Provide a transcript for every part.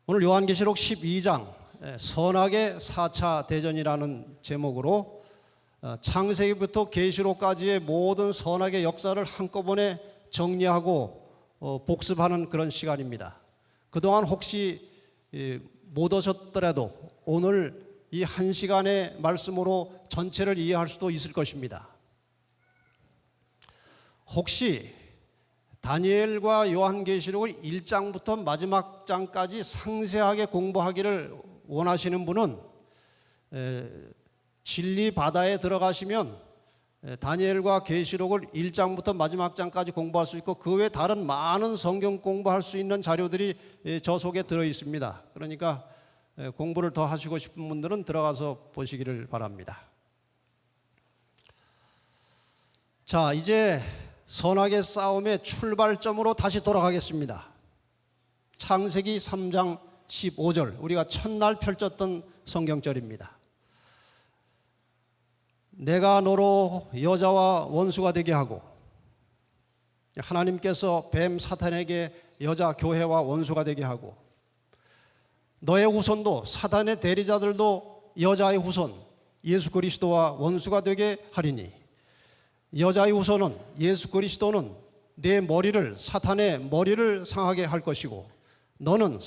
오늘 요한계시록 12장 선악의 4차 대전이라는 제목으로 창세기부터 계시록까지의 모든 선악의 역사를 한꺼번에 정리하고 복습하는 그런 시간입니다. 그동안 혹시 못 오셨더라도 오늘 이 한 시간의 말씀으로 전체를 이해할 수도 있을 것입니다. 혹시 다니엘과 요한계시록을 1장부터 마지막 장까지 상세하게 공부하기를 원하시는 분은 진리 바다에 들어가시면 다니엘과 계시록을 1장부터 마지막 장까지 공부할 수 있고 그 외 다른 많은 성경 공부할 수 있는 자료들이 저 속에 들어 있습니다. 그러니까 공부를 더 하시고 싶은 분들은 들어가서 보시기를 바랍니다. 자, 이제 선악의 싸움의 출발점으로 다시 돌아가겠습니다. 창세기 3장 15절, 우리가 첫날 펼쳤던 성경절입니다. 내가 너로 여자와 원수가 되게 하고, 하나님께서 뱀 사탄에게 여자 교회와 원수가 되게 하고, 너의 후손도 사탄의 대리자들도 여자의 후손 예수 그리스도와 원수가 되게 하리니, 여자의 후손은 예수 그리스도는 내 머리를 사탄의 머리를 상하게 할 것이고 너는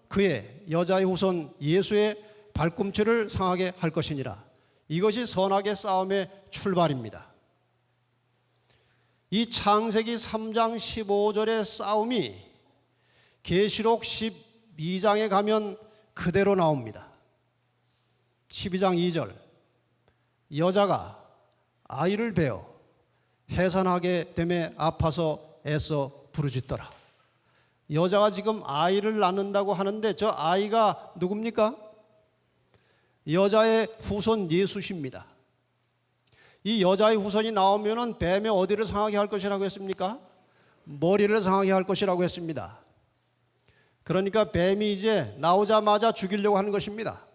그의 여자의 후손 예수의 발꿈치를 상하게 할 것이니라. 이것이 선악의 싸움의 출발입니다. 이 창세기 3장 15절의 싸움이 계시록 12장에 가면 그대로 나옵니다. 12장 2절, 여자가 아이를 베어 해산하게 됨에 아파서 애써 부르짖더라. 여자가 지금 아이를 낳는다고 하는데 저 아이가 누굽니까? 여자의 후손 예수십니다. 이 여자의 후손이 나오면은 뱀의 어디를 상하게 할 것이라고 했습니까? 머리를 상하게 할 것이라고 했습니다. 그러니까 뱀이 이제 나오자마자 죽이려고 하는 것입니다.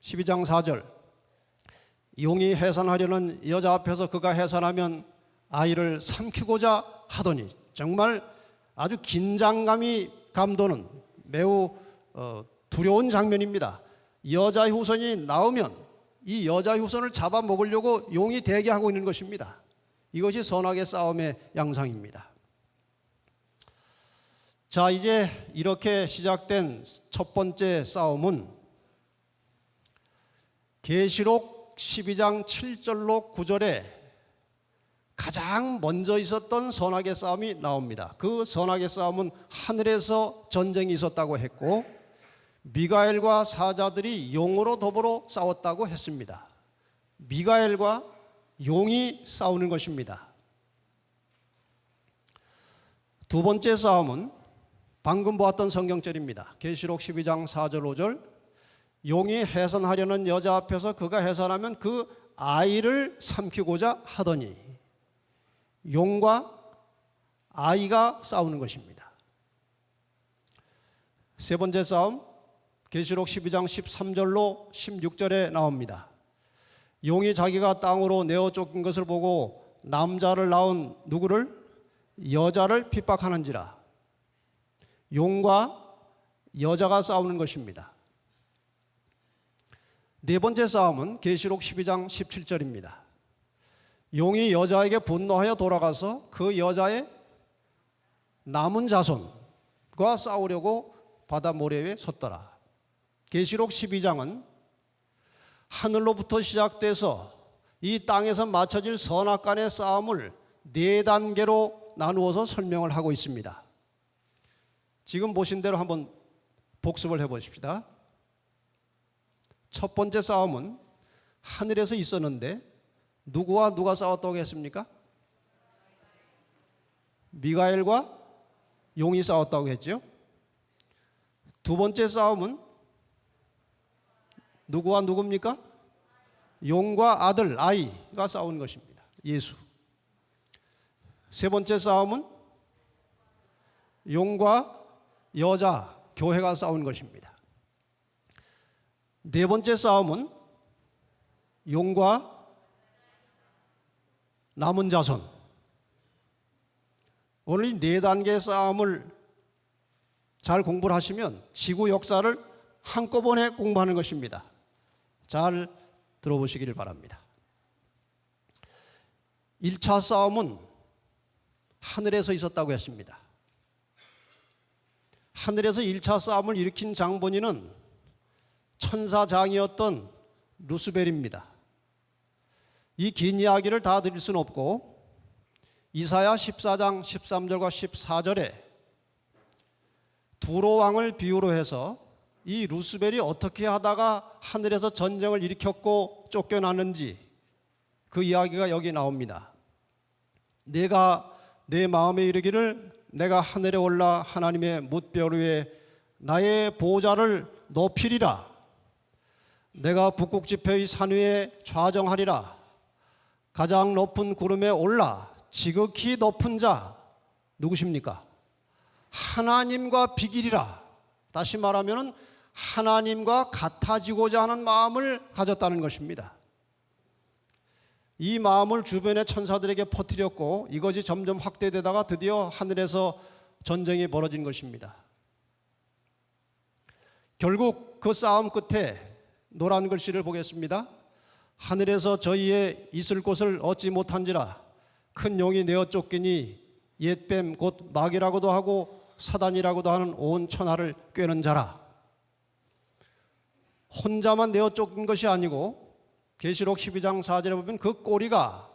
12장 4절, 용이 해산하려는 여자 앞에서 그가 해산하면 아이를 삼키고자 하더니, 정말 아주 긴장감이 감도는 매우 두려운 장면입니다. 여자의 후손이 나오면 이 여자의 후손을 잡아먹으려고 용이 대기하고 있는 것입니다. 이것이 선악의 싸움의 양상입니다. 자, 이제 이렇게 시작된 첫 번째 싸움은 계시록 12장 7절로 9절에 가장 먼저 있었던 선악의 싸움이 나옵니다. 그 선악의 싸움은 하늘에서 전쟁이 있었다고 했고 미가엘과 사자들이 용으로 더불어 싸웠다고 했습니다. 미가엘과 용이 싸우는 것입니다. 두 번째 싸움은 방금 보았던 성경절입니다. 계시록 12장 4절 5절, 용이 해산하려는 여자 앞에서 그가 해산하면 그 아이를 삼키고자 하더니, 용과 아이가 싸우는 것입니다. 세 번째 싸움, 계시록 12장 13절로 16절에 나옵니다. 용이 자기가 땅으로 내어 쫓긴 것을 보고 남자를 낳은 누구를? 여자를 핍박하는지라. 용과 여자가 싸우는 것입니다. 네 번째 싸움은 계시록 12장 17절입니다. 용이 여자에게 분노하여 돌아가서 그 여자의 남은 자손과 싸우려고 바다 모래 위에 섰더라. 계시록 12장은 하늘로부터 시작돼서 이 땅에서 맞춰질 선악 간의 싸움을 네 단계로 나누어서 설명을 하고 있습니다. 지금 보신 대로 한번 복습을 해보십시다. 첫 번째 싸움은 하늘에서 있었는데 누구와 누가 싸웠다고 했습니까? 미가엘과 용이 싸웠다고 했죠. 두 번째 싸움은 누구와 누굽니까? 용과 아들, 아이가 싸우는 것입니다. 예수. 세 번째 싸움은 용과 여자, 교회가 싸우는 것입니다. 네 번째 싸움은 용과 남은 자손. 오늘 이 네 단계의 싸움을 잘 공부를 하시면 지구 역사를 한꺼번에 공부하는 것입니다. 잘 들어보시기를 바랍니다. 1차 싸움은 하늘에서 있었다고 했습니다. 하늘에서 1차 싸움을 일으킨 장본인은 천사장이었던 루스벨입니다. 이 긴 이야기를 다 드릴 수는 없고 이사야 14장 13절과 14절에 두로 왕을 비유로 해서 이 루스벨이 어떻게 하다가 하늘에서 전쟁을 일으켰고 쫓겨났는지 그 이야기가 여기 나옵니다. 내가 내 마음에 이르기를 내가 하늘에 올라 하나님의 뭇별 위에 나의 보좌를 높이리라. 내가 북극 지폐의 산 위에 좌정하리라. 가장 높은 구름에 올라 지극히 높은 자 누구십니까? 하나님과 비기리라. 다시 말하면 하나님과 같아지고자 하는 마음을 가졌다는 것입니다. 이 마음을 주변의 천사들에게 퍼뜨렸고 이것이 점점 확대되다가 드디어 하늘에서 전쟁이 벌어진 것입니다. 결국 그 싸움 끝에 노란 글씨를 보겠습니다. 하늘에서 저희의 있을 곳을 얻지 못한지라 큰 용이 내어 쫓기니 옛뱀 곧 마귀라고도 하고 사단이라고도 하는 온 천하를 꿰는 자라. 혼자만 내어 쫓긴 것이 아니고 계시록 12장 4절에 보면 그 꼬리가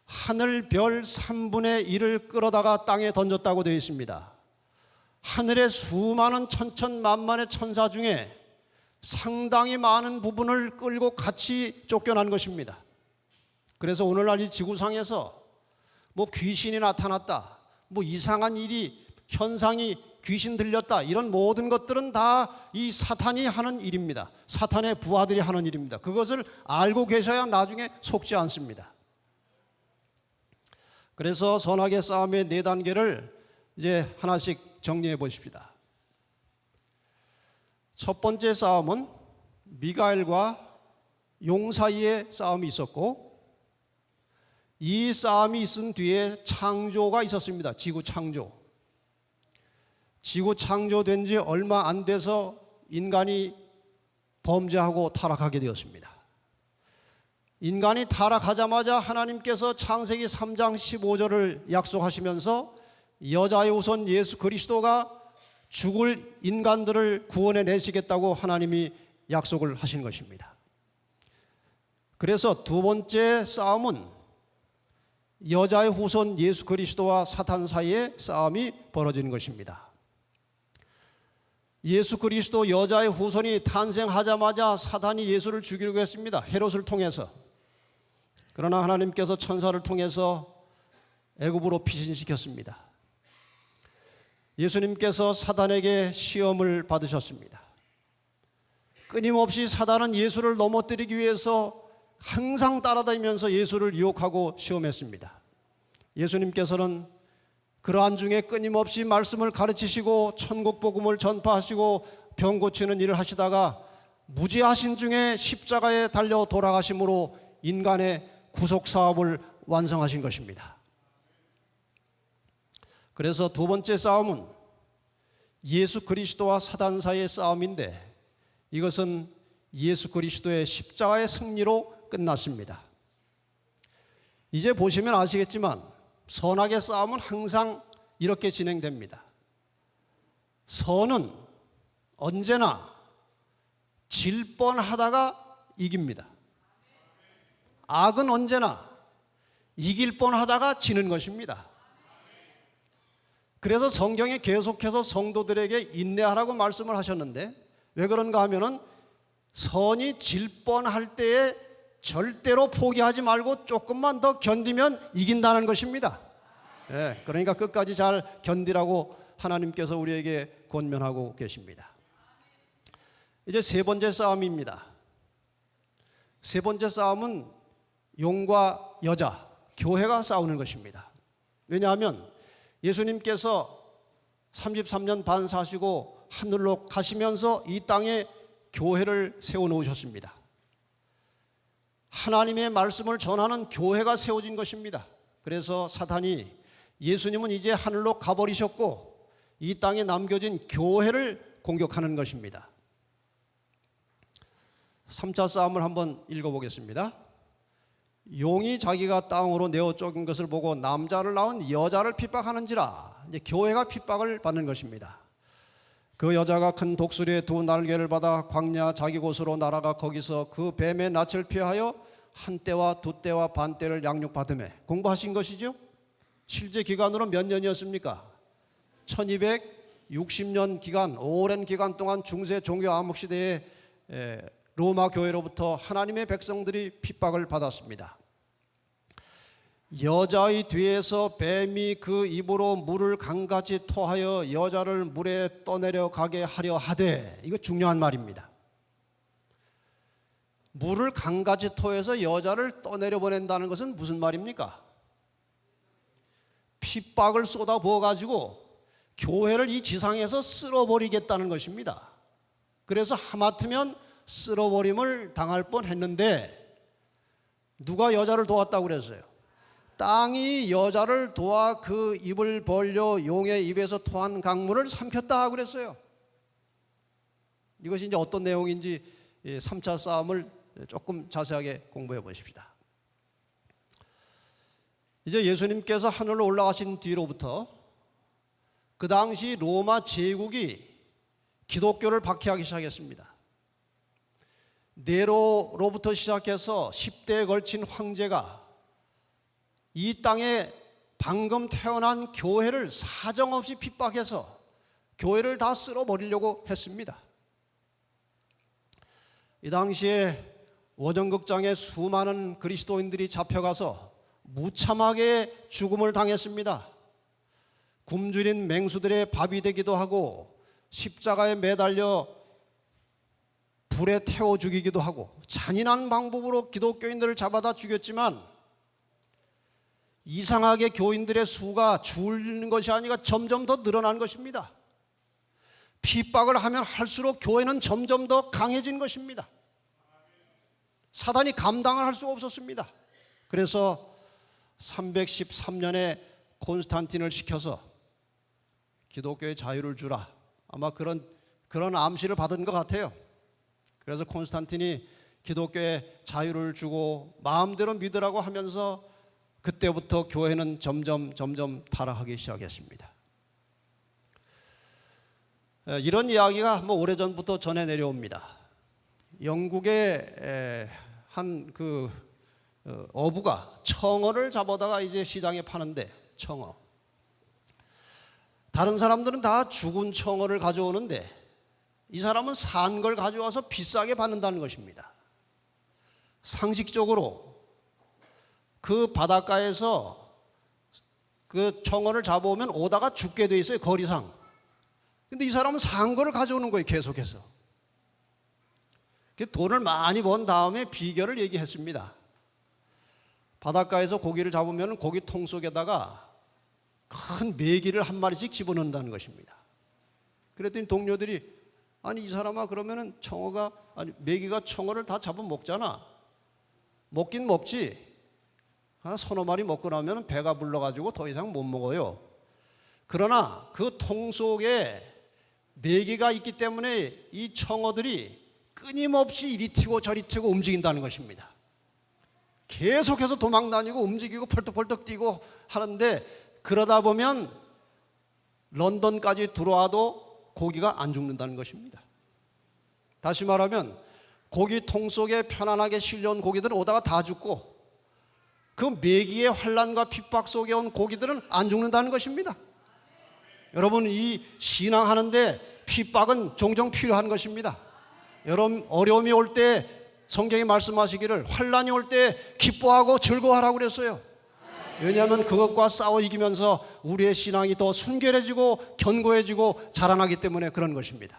하늘 별 3분의 1을 끌어다가 땅에 던졌다고 되어 있습니다. 하늘의 수많은 천천만만의 천사 중에 상당히 많은 부분을 끌고 같이 쫓겨난 것입니다. 그래서 오늘날 이 지구상에서 뭐 귀신이 나타났다, 뭐 이상한 일이 현상이 귀신 들렸다, 이런 모든 것들은 다 이 사탄이 하는 일입니다. 사탄의 부하들이 하는 일입니다. 그것을 알고 계셔야 나중에 속지 않습니다. 그래서 선악의 싸움의 4단계를 이제 하나씩 정리해 보십시다. 첫 번째 싸움은 미가엘과 용 사이의 싸움이 있었고, 이 싸움이 있은 뒤에 창조가 있었습니다. 지구 창조. 지구 창조된 지 얼마 안 돼서 인간이 범죄하고 타락하게 되었습니다. 인간이 타락하자마자 하나님께서 창세기 3장 15절을 약속하시면서 여자의 후손 예수 그리스도가 죽을 인간들을 구원해 내시겠다고 하나님이 약속을 하신 것입니다. 그래서 두 번째 싸움은 여자의 후손 예수 그리스도와 사탄 사이의 싸움이 벌어지는 것입니다. 예수 그리스도 여자의 후손이 탄생하자마자 사탄이 예수를 죽이려고 했습니다. 헤롯을 통해서. 그러나 하나님께서 천사를 통해서 애굽으로 피신시켰습니다. 예수님께서 사단에게 시험을 받으셨습니다. 끊임없이 사단은 예수를 넘어뜨리기 위해서 항상 따라다니면서 예수를 유혹하고 시험했습니다. 예수님께서는 그러한 중에 끊임없이 말씀을 가르치시고 천국 복음을 전파하시고 병 고치는 일을 하시다가 무지하신 중에 십자가에 달려 돌아가심으로 인간의 구속 사업을 완성하신 것입니다. 그래서 두 번째 싸움은 예수 그리스도와 사단 사이의 싸움인데 이것은 예수 그리스도의 십자가의 승리로 끝났습니다. 이제 보시면 아시겠지만 선악의 싸움은 항상 이렇게 진행됩니다. 선은 언제나 질 뻔하다가 이깁니다. 악은 언제나 이길 뻔하다가 지는 것입니다. 그래서 성경에 계속해서 성도들에게 인내하라고 말씀을 하셨는데 왜 그런가 하면은 선이 질 뻔할 때에 절대로 포기하지 말고 조금만 더 견디면 이긴다는 것입니다. 네, 그러니까 끝까지 잘 견디라고 하나님께서 우리에게 권면하고 계십니다. 이제 세 번째 싸움입니다. 세 번째 싸움은 용과 여자, 교회가 싸우는 것입니다. 왜냐하면 예수님께서 33년 반 사시고 하늘로 가시면서 이 땅에 교회를 세워놓으셨습니다. 하나님의 말씀을 전하는 교회가 세워진 것입니다. 그래서 사탄이 예수님은 이제 하늘로 가버리셨고 이 땅에 남겨진 교회를 공격하는 것입니다. 3차 싸움을 한번 읽어보겠습니다. 용이 자기가 땅으로 내어 쫓긴 것을 보고 남자를 낳은 여자를 핍박하는지라. 이제 교회가 핍박을 받는 것입니다. 그 여자가 큰 독수리의 두 날개를 받아 광야 자기 곳으로 날아가 거기서 그 뱀의 낯을 피하여 한 때와 두 때와 반 때를 양육받으매. 공부하신 것이죠? 실제 기간으로 몇 년이었습니까? 1260년 기간, 오랜 기간 동안 중세 종교 암흑 시대에 로마 교회로부터 하나님의 백성들이 핍박을 받았습니다. 여자의 뒤에서 뱀이 그 입으로 물을 강같이 토하여 여자를 물에 떠내려 가게 하려 하되, 이거 중요한 말입니다. 물을 강같이 토해서 여자를 떠내려 보낸다는 것은 무슨 말입니까? 핍박을 쏟아 부어가지고 교회를 이 지상에서 쓸어버리겠다는 것입니다. 그래서 하마터면 쓸어버림을 당할 뻔했는데 누가 여자를 도왔다고 그랬어요? 땅이 여자를 도와 그 입을 벌려 용의 입에서 토한 강물을 삼켰다 그랬어요. 이것이 이제 어떤 내용인지 3차 싸움을 조금 자세하게 공부해 보십시다. 이제 예수님께서 하늘로 올라가신 뒤로부터 그 당시 로마 제국이 기독교를 박해하기 시작했습니다. 네로로부터 시작해서 10대에 걸친 황제가 이 땅에 방금 태어난 교회를 사정없이 핍박해서 교회를 다 쓸어버리려고 했습니다. 이 당시에 원정극장에 수많은 그리스도인들이 잡혀가서 무참하게 죽음을 당했습니다. 굶주린 맹수들의 밥이 되기도 하고 십자가에 매달려 불에 태워 죽이기도 하고 잔인한 방법으로 기독교인들을 잡아다 죽였지만 이상하게 교인들의 수가 줄는 것이 아니라 점점 더 늘어난 것입니다. 핍박을 하면 할수록 교회는 점점 더 강해진 것입니다. 사단이 감당을 할 수가 없었습니다. 그래서 313년에 콘스탄틴을 시켜서 기독교의 자유를 주라. 아마 그런 암시를 받은 것 같아요. 그래서 콘스탄틴이 기독교의 자유를 주고 마음대로 믿으라고 하면서 그때부터 교회는 점점 타락하기 시작했습니다. 이런 이야기가 오래전부터 전해 내려옵니다. 영국의 한 어부가 청어를 잡아다가 이제 시장에 파는데, 청어. 다른 사람들은 다 죽은 청어를 가져오는데 이 사람은 산 걸 가져와서 비싸게 받는다는 것입니다. 상식적으로 그 바닷가에서 그 청어를 잡아오면 오다가 죽게 돼 있어요, 거리상. 근데 이 사람은 산 거를 가져오는 거예요, 계속해서. 돈을 많이 번 다음에 비결을 얘기했습니다. 바닷가에서 고기를 잡으면 고기 통 속에다가 큰 메기를 한 마리씩 집어넣는다는 것입니다. 그랬더니 동료들이, 아니 이 사람아, 그러면은 메기가 청어를 다 잡아 먹잖아. 먹긴 먹지. 한 서너 마리 먹고 나면 배가 불러가지고 더 이상 못 먹어요. 그러나 그 통 속에 메기가 있기 때문에 이 청어들이 끊임없이 이리 튀고 저리 튀고 움직인다는 것입니다. 계속해서 도망다니고 움직이고 펄떡펄떡 뛰고 하는데, 그러다 보면 런던까지 들어와도 고기가 안 죽는다는 것입니다. 다시 말하면 고기통 속에 편안하게 실려온 고기들은 오다가 다 죽고 그 메기의 환난과 핍박 속에 온 고기들은 안 죽는다는 것입니다. 여러분, 이 신앙하는데 핍박은 종종 필요한 것입니다. 여러분, 어려움이 올 때 성경이 말씀하시기를 환난이 올 때 기뻐하고 즐거워하라고 그랬어요. 왜냐하면 그것과 싸워 이기면서 우리의 신앙이 더 순결해지고 견고해지고 자라나기 때문에 그런 것입니다.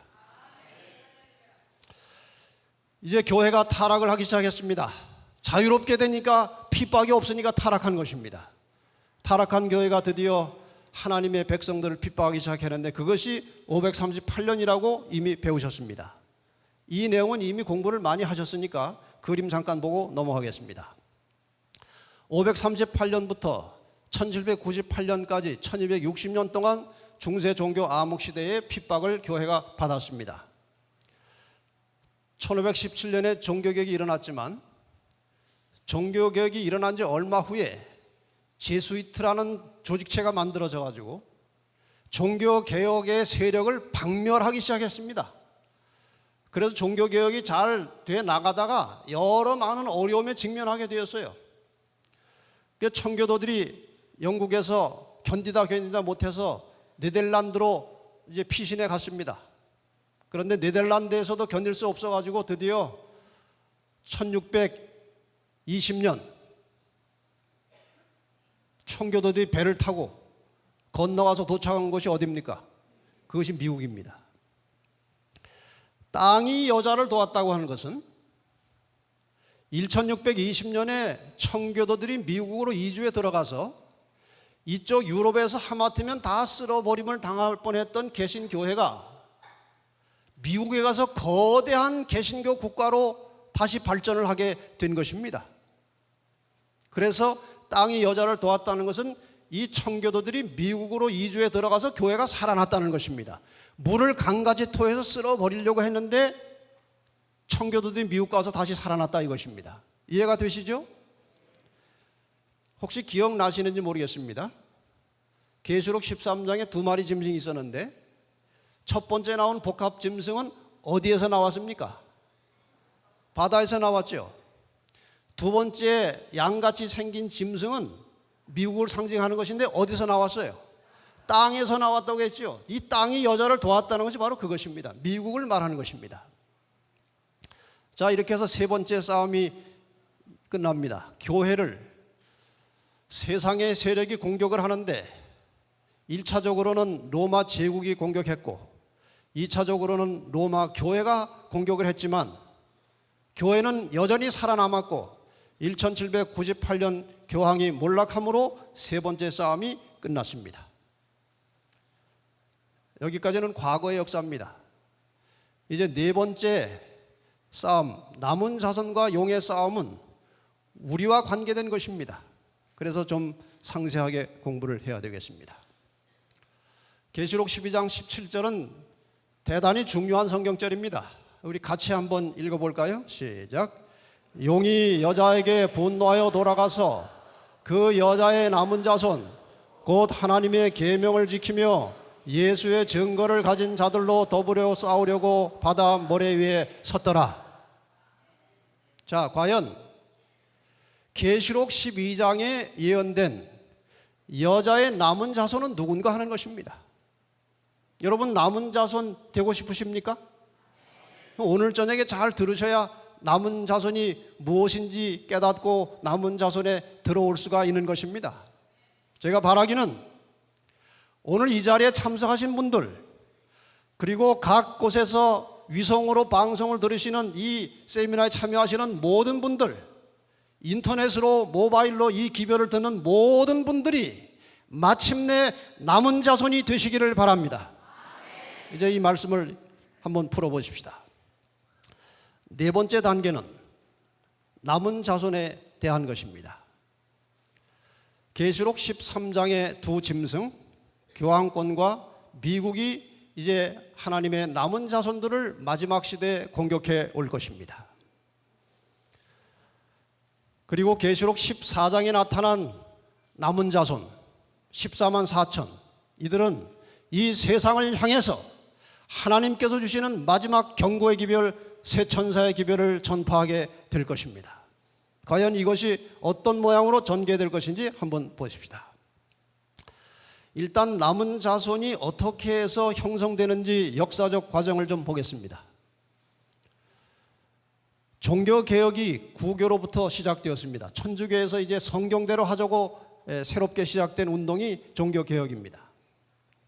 이제 교회가 타락을 하기 시작했습니다. 자유롭게 되니까 핍박이 없으니까 타락한 것입니다. 타락한 교회가 드디어 하나님의 백성들을 핍박하기 시작했는데 그것이 538년이라고 이미 배우셨습니다. 이 내용은 이미 공부를 많이 하셨으니까 그림 잠깐 보고 넘어가겠습니다. 538년부터 1798년까지 1260년 동안 중세 종교 암흑 시대의 핍박을 교회가 받았습니다. 1517년에 종교개혁이 일어났지만 종교개혁이 일어난 지 얼마 후에 제수이트라는 조직체가 만들어져 가지고 종교개혁의 세력을 박멸하기 시작했습니다. 그래서 종교개혁이 잘 돼 나가다가 여러 많은 어려움에 직면하게 되었어요. 청교도들이 영국에서 견디다 못해서 네덜란드로 이제 피신해 갔습니다. 그런데 네덜란드에서도 견딜 수 없어가지고 드디어 1620년 청교도들이 배를 타고 건너가서 도착한 곳이 어디입니까? 그것이 미국입니다. 땅이 여자를 도왔다고 하는 것은 1620년에 청교도들이 미국으로 이주해 들어가서 이쪽 유럽에서 하마터면 다 쓸어버림을 당할 뻔했던 개신교회가 미국에 가서 거대한 개신교 국가로 다시 발전을 하게 된 것입니다. 그래서 땅이 여자를 도왔다는 것은 이 청교도들이 미국으로 이주해 들어가서 교회가 살아났다는 것입니다. 물을 강가지 토해서 쓸어버리려고 했는데 청교도들이 미국 가서 다시 살아났다 이것입니다. 이해가 되시죠? 혹시 기억나시는지 모르겠습니다. 계시록 13장에 두 마리 짐승이 있었는데 첫 번째 나온 복합 짐승은 어디에서 나왔습니까? 바다에서 나왔죠. 두 번째 양같이 생긴 짐승은 미국을 상징하는 것인데 어디서 나왔어요? 땅에서 나왔다고 했죠. 이 땅이 여자를 도왔다는 것이 바로 그것입니다. 미국을 말하는 것입니다. 자, 이렇게 해서 세 번째 싸움이 끝납니다. 교회를 세상의 세력이 공격을 하는데 1차적으로는 로마 제국이 공격했고 2차적으로는 로마 교회가 공격을 했지만 교회는 여전히 살아남았고 1798년 교황이 몰락함으로 세 번째 싸움이 끝났습니다. 여기까지는 과거의 역사입니다. 이제 네 번째 싸움, 남은 자손과 용의 싸움은 우리와 관계된 것입니다. 그래서 좀 상세하게 공부를 해야 되겠습니다. 계시록 12장 17절은 대단히 중요한 성경절입니다. 우리 같이 한번 읽어볼까요? 시작. 용이 여자에게 분노하여 돌아가서 그 여자의 남은 자손 곧 하나님의 계명을 지키며 예수의 증거를 가진 자들로 더불어 싸우려고 바다 모래 위에 섰더라. 자, 과연 계시록 12장에 예언된 여자의 남은 자손은 누군가 하는 것입니다. 여러분 남은 자손 되고 싶으십니까? 오늘 저녁에 잘 들으셔야 남은 자손이 무엇인지 깨닫고 남은 자손에 들어올 수가 있는 것입니다. 제가 바라기는 오늘 이 자리에 참석하신 분들 그리고 각 곳에서 위성으로 방송을 들으시는 이 세미나에 참여하시는 모든 분들, 인터넷으로 모바일로 이 기별을 듣는 모든 분들이 마침내 남은 자손이 되시기를 바랍니다. 이제 이 말씀을 한번 풀어보십시다. 네 번째 단계는 남은 자손에 대한 것입니다. 계시록 13장의 두 짐승, 교황권과 미국이 이제 하나님의 남은 자손들을 마지막 시대에 공격해 올 것입니다. 그리고 계시록 14장에 나타난 남은 자손 14만 4천, 이들은 이 세상을 향해서 하나님께서 주시는 마지막 경고의 기별, 새 천사의 기별을 전파하게 될 것입니다. 과연 이것이 어떤 모양으로 전개될 것인지 한번 보십시다. 일단 남은 자손이 어떻게 해서 형성되는지 역사적 과정을 좀 보겠습니다. 종교개혁이 구교로부터 시작되었습니다. 천주교에서 이제 성경대로 하자고 새롭게 시작된 운동이 종교개혁입니다.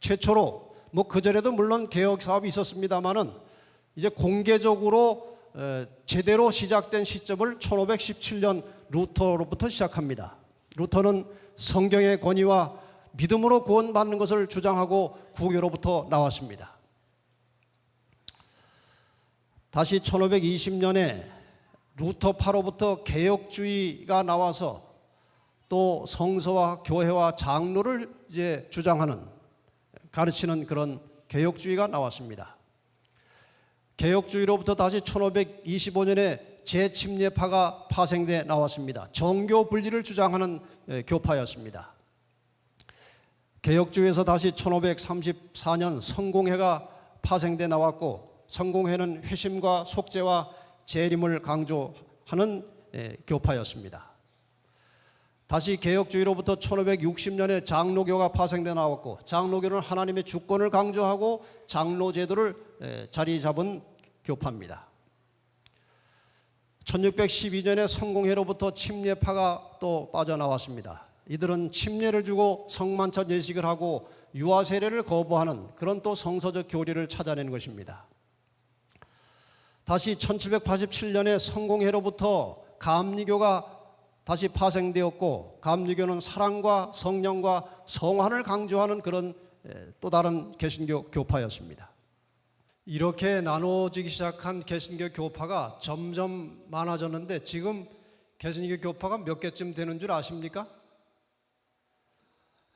최초로 그전에도 물론 개혁 사업이 있었습니다만은 이제 공개적으로 제대로 시작된 시점을 1517년 루터로부터 시작합니다. 루터는 성경의 권위와 믿음으로 구원받는 것을 주장하고 구교로부터 나왔습니다. 다시 1520년에 루터파로부터 개혁주의가 나와서 또 성서와 교회와 장로를 이제 주장하는 가르치는 그런 개혁주의가 나왔습니다. 개혁주의로부터 다시 1525년에 재침례파가 파생돼 나왔습니다. 정교 분리를 주장하는 교파였습니다. 개혁주의에서 다시 1534년 성공회가 파생돼 나왔고, 성공회는 회심과 속죄와 재림을 강조하는 교파였습니다. 다시 개혁주의로부터 1560년에 장로교가 파생돼 나왔고, 장로교는 하나님의 주권을 강조하고 장로 제도를 자리 잡은 교파입니다. 1612년에 성공회로부터 침례파가 또 빠져나왔습니다. 이들은 침례를 주고 성만찬 예식을 하고 유아 세례를 거부하는 그런 또 성서적 교리를 찾아낸 것입니다. 다시 1787년에 성공회로부터 감리교가 다시 파생되었고, 감리교는 사랑과 성령과 성환을 강조하는 그런 또 다른 개신교 교파였습니다. 이렇게 나눠지기 시작한 개신교 교파가 점점 많아졌는데, 지금 개신교 교파가 몇 개쯤 되는 줄 아십니까?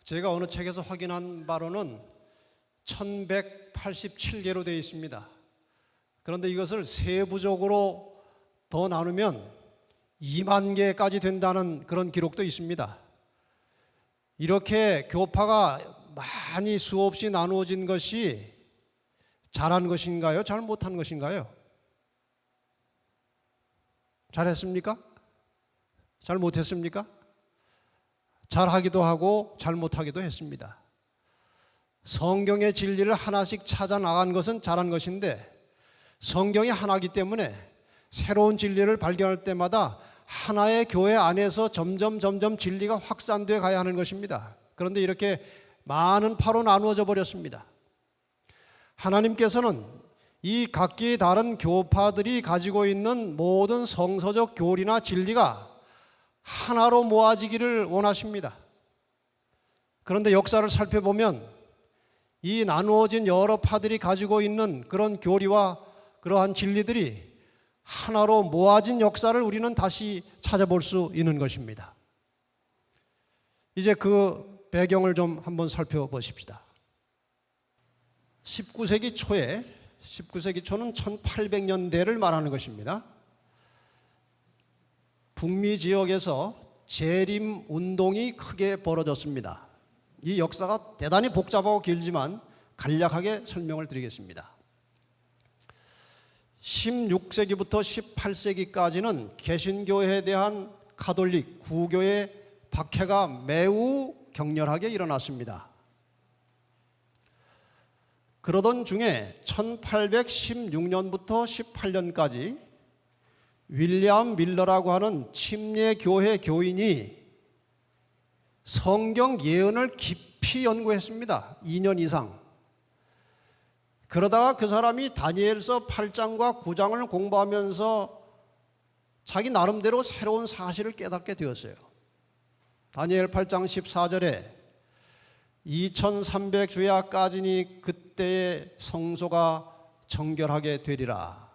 제가 어느 책에서 확인한 바로는 1187개로 되어 있습니다. 그런데 이것을 세부적으로 더 나누면 2만 개까지 된다는 그런 기록도 있습니다. 이렇게 교파가 많이 수없이 나누어진 것이 잘한 것인가요? 잘못한 것인가요? 잘했습니까? 잘못했습니까? 잘하기도 하고 잘못하기도 했습니다. 성경의 진리를 하나씩 찾아 나간 것은 잘한 것인데, 성경이 하나이기 때문에 새로운 진리를 발견할 때마다 하나의 교회 안에서 점점 진리가 확산되어 가야 하는 것입니다. 그런데 이렇게 많은 파로 나누어져 버렸습니다. 하나님께서는 이 각기 다른 교파들이 가지고 있는 모든 성서적 교리나 진리가 하나로 모아지기를 원하십니다. 그런데 역사를 살펴보면 이 나누어진 여러 파들이 가지고 있는 그런 교리와 그러한 진리들이 하나로 모아진 역사를 우리는 다시 찾아볼 수 있는 것입니다. 이제 그 배경을 좀 한번 살펴보십시다. 19세기 초는 1800년대를 말하는 것입니다. 북미 지역에서 재림 운동이 크게 벌어졌습니다. 이 역사가 대단히 복잡하고 길지만 간략하게 설명을 드리겠습니다. 16세기부터 18세기까지는 개신교에 대한 가톨릭 구교의 박해가 매우 격렬하게 일어났습니다. 그러던 중에 1816년부터 18년까지 윌리엄 밀러라고 하는 침례교회 교인이 성경 예언을 깊이 연구했습니다. 2년 이상. 그러다가 그 사람이 다니엘서 8장과 9장을 공부하면서 자기 나름대로 새로운 사실을 깨닫게 되었어요. 다니엘 8장 14절에 2300주야까지니 그때의 성소가 정결하게 되리라.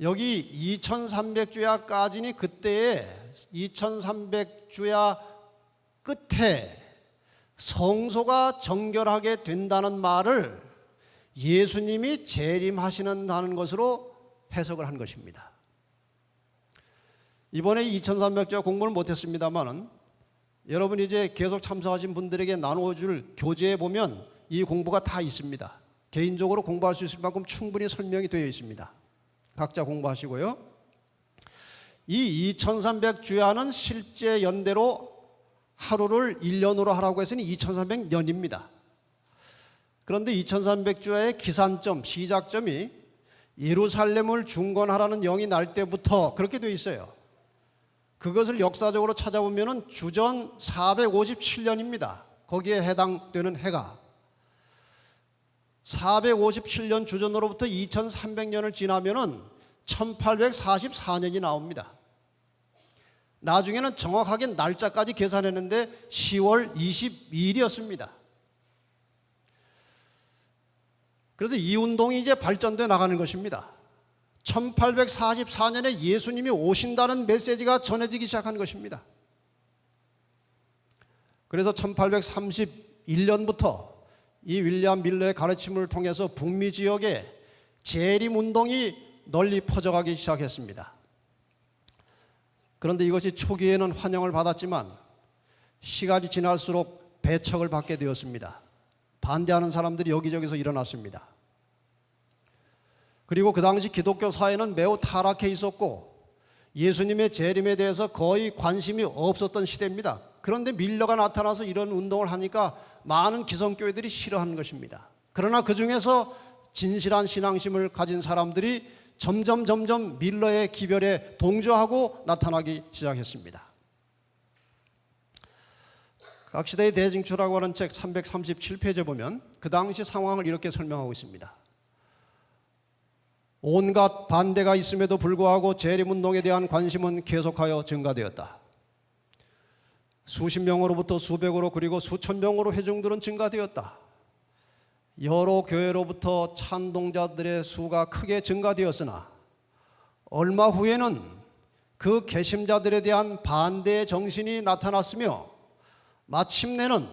여기 2300주야까지니 그때의 2300주야 끝에 성소가 정결하게 된다는 말을 예수님이 재림하시는다는 것으로 해석을 한 것입니다. 이번에 2300주야 공부를 못했습니다만 여러분이 이제 계속 참석하신 분들에게 나눠줄 교재에 보면 이 공부가 다 있습니다. 개인적으로 공부할 수 있을 만큼 충분히 설명이 되어 있습니다. 각자 공부하시고요. 이 2300주야는 실제 연대로 하루를 1년으로 하라고 했으니 2300년입니다. 그런데 2300주야의 기산점, 시작점이 예루살렘을 중건하라는 영이 날 때부터 그렇게 되어 있어요. 그것을 역사적으로 찾아보면 주전 457년입니다. 거기에 해당되는 해가 457년 주전으로부터 2300년을 지나면 1844년이 나옵니다. 나중에는 정확하게 날짜까지 계산했는데 10월 22일이었습니다. 그래서 이 운동이 이제 발전돼 나가는 것입니다. 1844년에 예수님이 오신다는 메시지가 전해지기 시작한 것입니다. 그래서 1831년부터 이 윌리엄 밀러의 가르침을 통해서 북미 지역에 재림 운동이 널리 퍼져가기 시작했습니다. 그런데 이것이 초기에는 환영을 받았지만 시간이 지날수록 배척을 받게 되었습니다. 반대하는 사람들이 여기저기서 일어났습니다. 그리고 그 당시 기독교 사회는 매우 타락해 있었고 예수님의 재림에 대해서 거의 관심이 없었던 시대입니다. 그런데 밀러가 나타나서 이런 운동을 하니까 많은 기성교회들이 싫어하는 것입니다. 그러나 그 중에서 진실한 신앙심을 가진 사람들이 점점 밀러의 기별에 동조하고 나타나기 시작했습니다. 각 시대의 대징초라고 하는 책 337페이지에 보면 그 당시 상황을 이렇게 설명하고 있습니다. 온갖 반대가 있음에도 불구하고 재림운동에 대한 관심은 계속하여 증가되었다. 수십 명으로부터 수백으로 그리고 수천 명으로 회중들은 증가되었다. 여러 교회로부터 찬동자들의 수가 크게 증가되었으나 얼마 후에는 그 개심자들에 대한 반대의 정신이 나타났으며 마침내는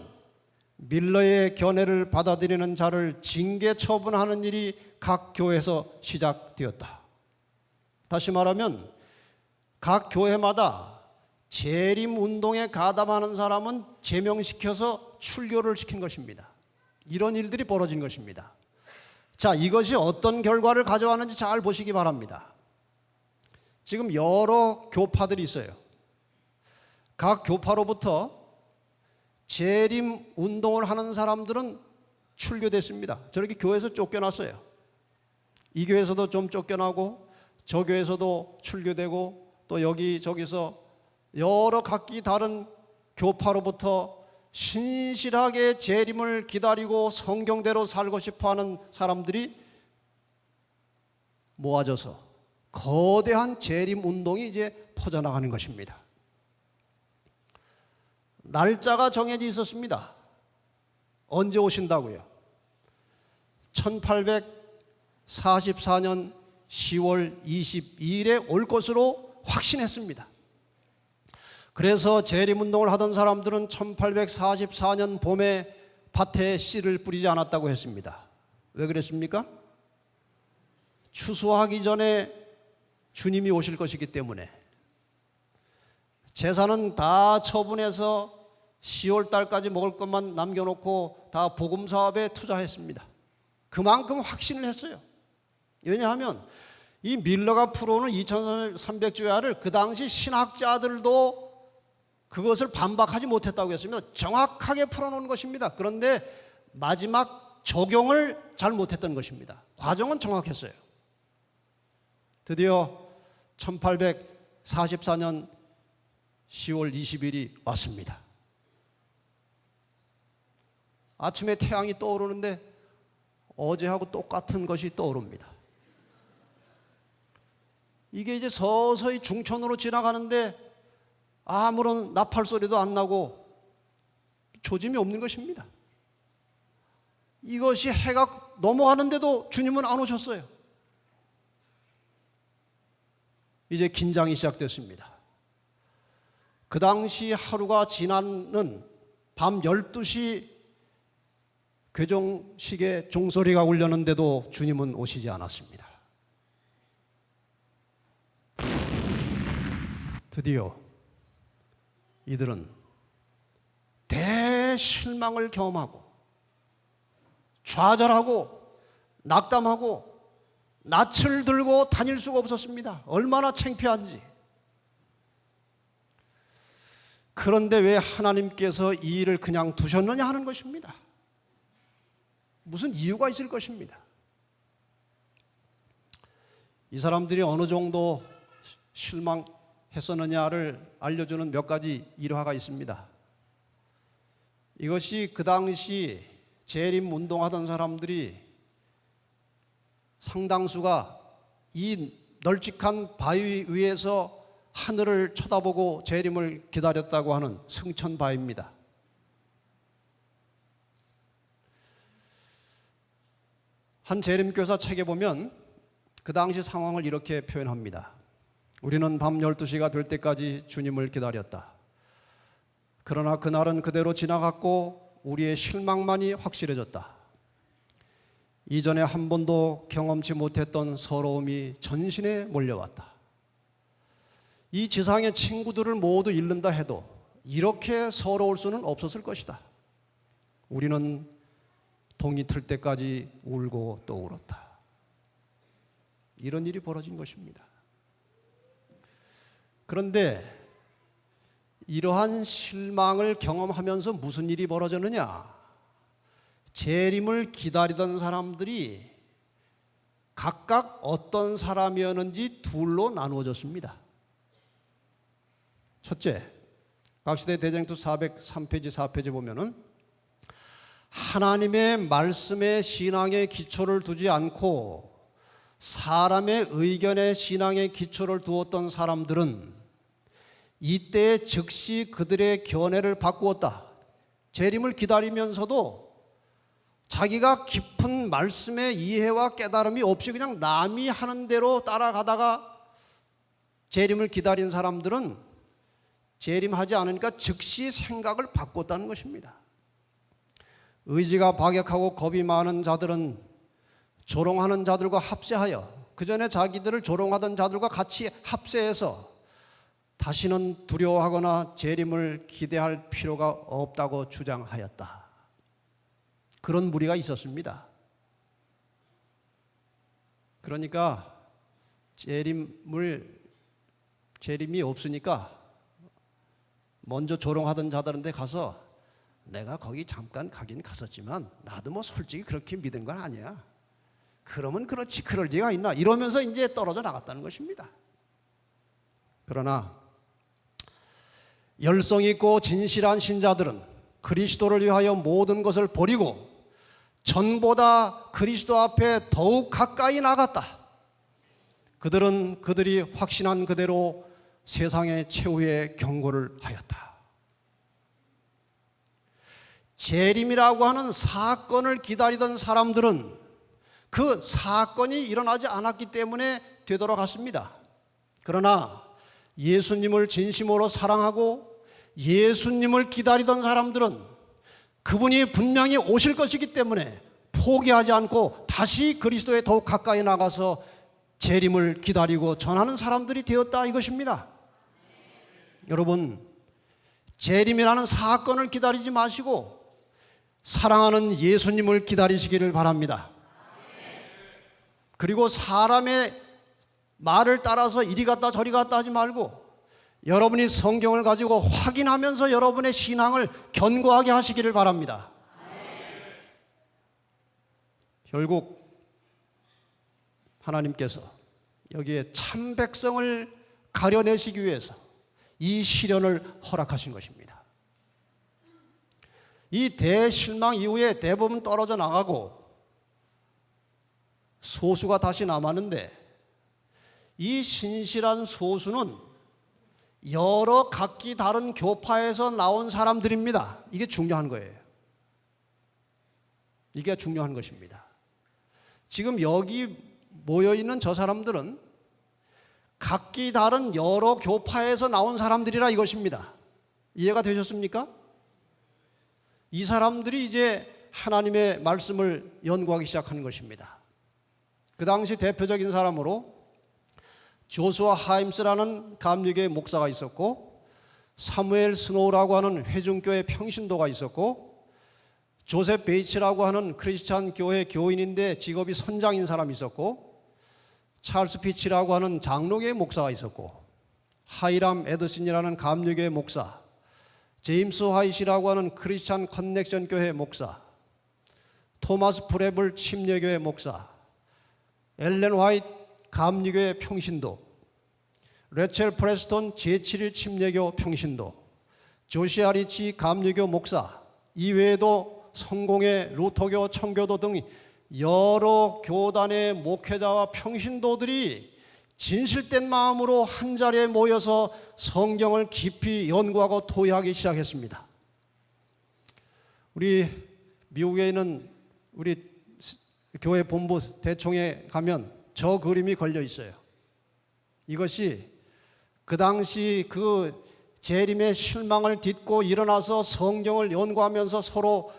밀러의 견해를 받아들이는 자를 징계 처분하는 일이 각 교회에서 시작되었다. 다시 말하면 각 교회마다 재림 운동에 가담하는 사람은 제명시켜서 출교를 시킨 것입니다. 이런 일들이 벌어진 것입니다. 자, 이것이 어떤 결과를 가져왔는지 잘 보시기 바랍니다. 지금 여러 교파들이 있어요. 각 교파로부터 재림 운동을 하는 사람들은 출교됐습니다. 저렇게 교회에서 쫓겨났어요. 이 교회에서도 좀 쫓겨나고 저 교회에서도 출교되고 또 여기저기서 여러 각기 다른 교파로부터 신실하게 재림을 기다리고 성경대로 살고 싶어하는 사람들이 모아져서 거대한 재림 운동이 이제 퍼져나가는 것입니다. 날짜가 정해져 있었습니다. 언제 오신다고요? 1844년 10월 22일에 올 것으로 확신했습니다. 그래서 재림운동을 하던 사람들은 1844년 봄에 밭에 씨를 뿌리지 않았다고 했습니다. 왜 그랬습니까? 추수하기 전에 주님이 오실 것이기 때문에. 재산은 다 처분해서 10월 달까지 먹을 것만 남겨놓고 다 복음 사업에 투자했습니다. 그만큼 확신을 했어요. 왜냐하면 이 밀러가 풀어오는 2300주야를 그 당시 신학자들도 그것을 반박하지 못했다고 했습니다. 정확하게 풀어놓은 것입니다. 그런데 마지막 적용을 잘 못했던 것입니다. 과정은 정확했어요. 드디어 1844년 10월 20일이 왔습니다. 아침에 태양이 떠오르는데 어제하고 똑같은 것이 떠오릅니다. 이게 이제 서서히 중천으로 지나가는데 아무런 나팔 소리도 안 나고 조짐이 없는 것입니다. 이것이 해가 넘어가는데도 주님은 안 오셨어요. 이제 긴장이 시작됐습니다. 그 당시 하루가 지나는 밤 12시 괴종식의 종소리가 울렸는데도 주님은 오시지 않았습니다. 드디어 이들은 대실망을 경험하고 좌절하고 낙담하고 낯을 들고 다닐 수가 없었습니다. 얼마나 창피한지. 그런데 왜 하나님께서 이 일을 그냥 두셨느냐 하는 것입니다. 무슨 이유가 있을 것입니다. 이 사람들이 어느 정도 실망했었느냐를 알려주는 몇 가지 일화가 있습니다. 이것이 그 당시 재림 운동하던 사람들이 상당수가 이 널찍한 바위 위에서 하늘을 쳐다보고 재림을 기다렸다고 하는 승천바위입니다. 한 재림교사 책에 보면 그 당시 상황을 이렇게 표현합니다. 우리는 밤 12시가 될 때까지 주님을 기다렸다. 그러나 그날은 그대로 지나갔고 우리의 실망만이 확실해졌다. 이전에 한 번도 경험치 못했던 서러움이 전신에 몰려왔다. 이 지상의 친구들을 모두 잃는다 해도 이렇게 서러울 수는 없었을 것이다. 우리는 동이 틀 때까지 울고 또 울었다. 이런 일이 벌어진 것입니다. 그런데 이러한 실망을 경험하면서 무슨 일이 벌어졌느냐? 재림을 기다리던 사람들이 각각 어떤 사람이었는지 둘로 나누어졌습니다. 첫째, 각시대 대쟁투 403페이지 4페이지 보면은 하나님의 말씀에 신앙의 기초를 두지 않고 사람의 의견에 신앙의 기초를 두었던 사람들은 이때 즉시 그들의 견해를 바꾸었다. 재림을 기다리면서도 자기가 깊은 말씀의 이해와 깨달음이 없이 그냥 남이 하는 대로 따라가다가 재림을 기다린 사람들은 재림하지 않으니까 즉시 생각을 바꿨다는 것입니다. 의지가 박약하고 겁이 많은 자들은 조롱하는 자들과 합세하여 그 전에 자기들을 조롱하던 자들과 같이 합세해서 다시는 두려워하거나 재림을 기대할 필요가 없다고 주장하였다. 그런 무리가 있었습니다. 그러니까 재림이 없으니까 먼저 조롱하던 자들한테 가서 내가 거기 잠깐 가긴 갔었지만 나도 뭐 솔직히 그렇게 믿은 건 아니야. 그러면 그렇지 그럴 리가 있나 이러면서 이제 떨어져 나갔다는 것입니다. 그러나 열성 있고 진실한 신자들은 그리스도를 위하여 모든 것을 버리고 전보다 그리스도 앞에 더욱 가까이 나갔다. 그들은 그들이 확신한 그대로 세상의 최후의 경고를 하였다. 재림이라고 하는 사건을 기다리던 사람들은 그 사건이 일어나지 않았기 때문에 되돌아갔습니다. 그러나 예수님을 진심으로 사랑하고 예수님을 기다리던 사람들은 그분이 분명히 오실 것이기 때문에 포기하지 않고 다시 그리스도에 더욱 가까이 나가서 재림을 기다리고 전하는 사람들이 되었다 이것입니다. 여러분, 재림이라는 사건을 기다리지 마시고 사랑하는 예수님을 기다리시기를 바랍니다. 그리고 사람의 말을 따라서 이리 갔다 저리 갔다 하지 말고 여러분이 성경을 가지고 확인하면서 여러분의 신앙을 견고하게 하시기를 바랍니다. 결국 하나님께서 여기에 참 백성을 가려내시기 위해서 이 시련을 허락하신 것입니다. 이 대실망 이후에 대부분 떨어져 나가고 소수가 다시 남았는데 이 신실한 소수는 여러 각기 다른 교파에서 나온 사람들입니다. 이게 중요한 거예요. 이게 중요한 것입니다. 지금 여기 모여있는 저 사람들은 각기 다른 여러 교파에서 나온 사람들이라 이것입니다. 이해가 되셨습니까? 이 사람들이 이제 하나님의 말씀을 연구하기 시작하는 것입니다. 그 당시 대표적인 사람으로 조슈아 하임스라는 감리교회 목사가 있었고 사무엘 스노우라고 하는 회중교회 평신도가 있었고 조셉 베이츠라고 하는 크리스찬 교회 교인인데 직업이 선장인 사람이 있었고 찰스 피치라고 하는 장로교회 목사가 있었고 하이람 에드슨이라는 감리교회 목사, 제임스 화이트라고 하는 크리스찬 커넥션 교회 목사, 토마스 프레블 침례교회 목사, 엘렌 화이트 감리교회 평신도, 레첼 프레스톤 제7일 침례교 평신도, 조시아 리치 감리교 목사, 이외에도 성공회, 루터교, 청교도 등 여러 교단의 목회자와 평신도들이 진실된 마음으로 한자리에 모여서 성경을 깊이 연구하고 토의하기 시작했습니다. 우리 미국에 있는 우리 교회 본부 대총에 가면 저 그림이 걸려 있어요. 이것이 그 당시 그 재림의 실망을 딛고 일어나서 성경을 연구하면서 서로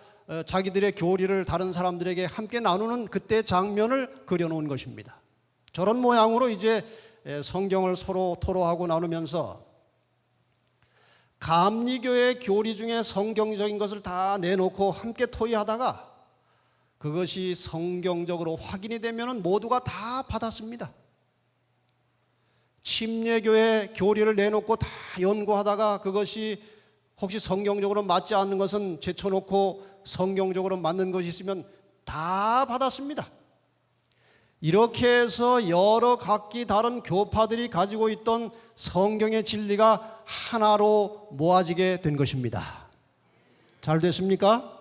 자기들의 교리를 다른 사람들에게 함께 나누는 그때 장면을 그려놓은 것입니다. 저런 모양으로 이제 성경을 서로 토로하고 나누면서 감리교의 교리 중에 성경적인 것을 다 내놓고 함께 토의하다가 그것이 성경적으로 확인이 되면 모두가 다 받았습니다. 침례교의 교리를 내놓고 다 연구하다가 그것이 혹시 성경적으로 맞지 않는 것은 제쳐놓고 성경적으로 맞는 것이 있으면 다 받았습니다. 이렇게 해서 여러 각기 다른 교파들이 가지고 있던 성경의 진리가 하나로 모아지게 된 것입니다. 잘 됐습니까?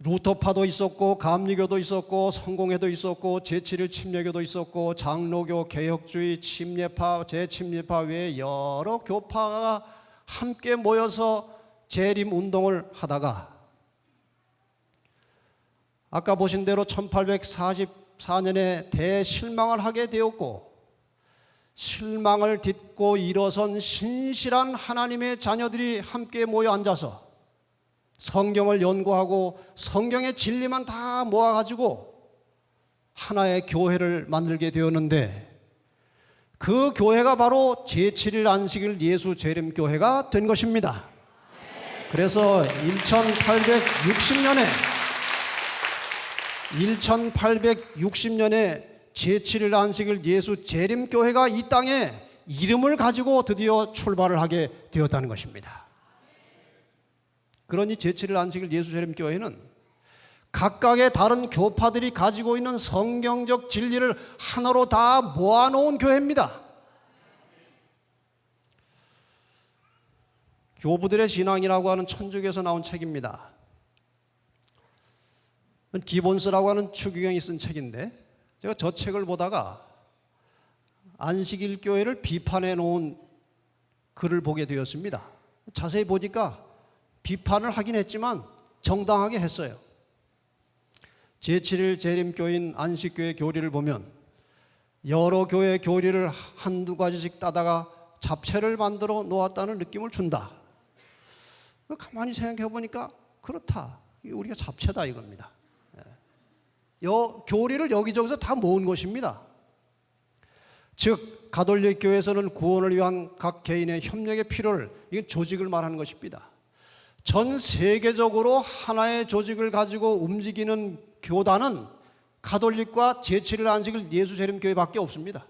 루터파도 있었고 감리교도 있었고 성공회도 있었고 제7일 침례교도 있었고 장로교, 개혁주의, 침례파, 재침례파 외에 여러 교파가 함께 모여서 재림 운동을 하다가 아까 보신 대로 1844년에 대실망을 하게 되었고 실망을 딛고 일어선 신실한 하나님의 자녀들이 함께 모여 앉아서 성경을 연구하고 성경의 진리만 다 모아가지고 하나의 교회를 만들게 되었는데 그 교회가 바로 제7일 안식일 예수 재림교회가 된 것입니다. 그래서 1860년에 제7일 안식일 예수 재림교회가 이 땅에 이름을 가지고 드디어 출발을 하게 되었다는 것입니다. 그러니 제7일 안식일 예수 재림교회는 각각의 다른 교파들이 가지고 있는 성경적 진리를 하나로 다 모아놓은 교회입니다. 교부들의 신앙이라고 하는 천주교에서 나온 책입니다. 기본서라고 하는 추기경이 쓴 책인데 제가 저 책을 보다가 안식일 교회를 비판해 놓은 글을 보게 되었습니다. 자세히 보니까 비판을 하긴 했지만 정당하게 했어요. 제7일 재림교인 안식교회 교리를 보면 여러 교회 교리를 한두 가지씩 따다가 잡채를 만들어 놓았다는 느낌을 준다. 가만히 생각해 보니까 그렇다. 우리가 잡채다 이겁니다. 교리를 여기저기서 다 모은 것입니다. 즉 가톨릭 교회에서는 구원을 위한 각 개인의 협력의 필요를, 이게 조직을 말하는 것입니다. 전 세계적으로 하나의 조직을 가지고 움직이는 교단은 가톨릭과 제7일 안식일 예수 재림교회밖에 없습니다.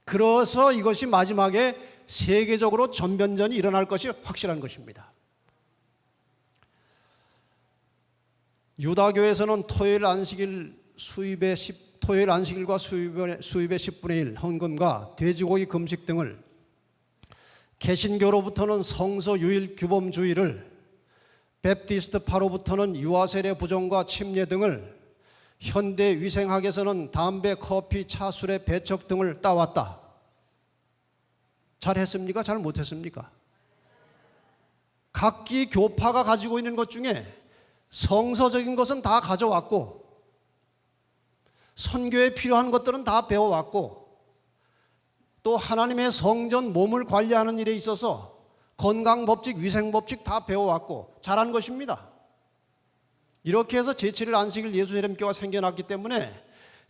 그래서 이것이 마지막에 세계적으로 전변전이 일어날 것이 확실한 것입니다. 유다교에서는 토요일 안식일과 수입의 10분의 1 헌금과 돼지고기 금식 등을, 개신교로부터는 성서 유일 규범주의를, 베프티스트파로부터는 유아세례 부정과 침례 등을, 현대 위생학에서는 담배, 커피, 차, 술의 배척 등을 따왔다. 잘했습니까? 잘 못했습니까? 각기 교파가 가지고 있는 것 중에 성서적인 것은 다 가져왔고 선교에 필요한 것들은 다 배워왔고 또 하나님의 성전 몸을 관리하는 일에 있어서 건강법칙, 위생법칙 다 배워왔고 잘한 것입니다. 이렇게 해서 제7일 안식일 예수 재림교회가 생겨났기 때문에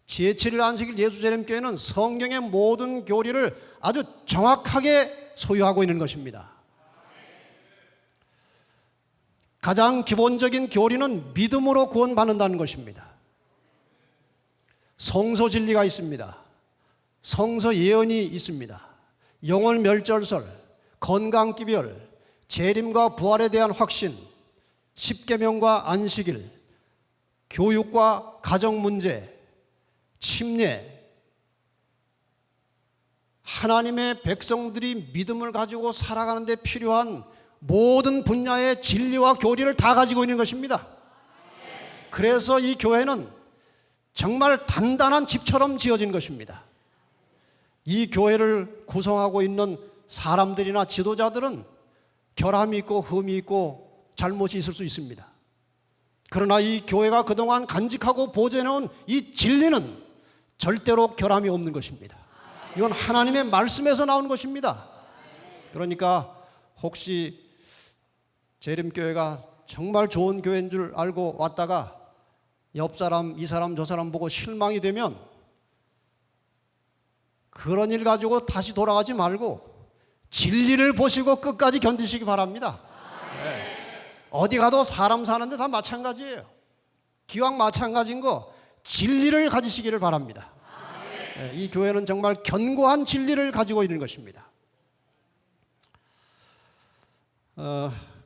제7일 안식일 예수 재림교회는 성경의 모든 교리를 아주 정확하게 소유하고 있는 것입니다. 가장 기본적인 교리는 믿음으로 구원받는다는 것입니다. 성서 진리가 있습니다. 성서 예언이 있습니다. 영혼 멸절설, 건강기별, 재림과 부활에 대한 확신, 십계명과 안식일, 교육과 가정 문제, 침례, 하나님의 백성들이 믿음을 가지고 살아가는 데 필요한 모든 분야의 진리와 교리를 다 가지고 있는 것입니다. 그래서 이 교회는 정말 단단한 집처럼 지어진 것입니다. 이 교회를 구성하고 있는 사람들이나 지도자들은 결함이 있고 흠이 있고 잘못이 있을 수 있습니다. 그러나 이 교회가 그동안 간직하고 보존해온 이 진리는 절대로 결함이 없는 것입니다. 이건 하나님의 말씀에서 나온 것입니다. 그러니까 혹시 재림교회가 정말 좋은 교회인 줄 알고 왔다가 옆 사람, 이 사람, 저 사람 보고 실망이 되면 그런 일 가지고 다시 돌아가지 말고 진리를 보시고 끝까지 견디시기 바랍니다. 네. 어디 가도 사람 사는데 다 마찬가지예요. 기왕 마찬가지인 거 진리를 가지시기를 바랍니다. 네. 이 교회는 정말 견고한 진리를 가지고 있는 것입니다.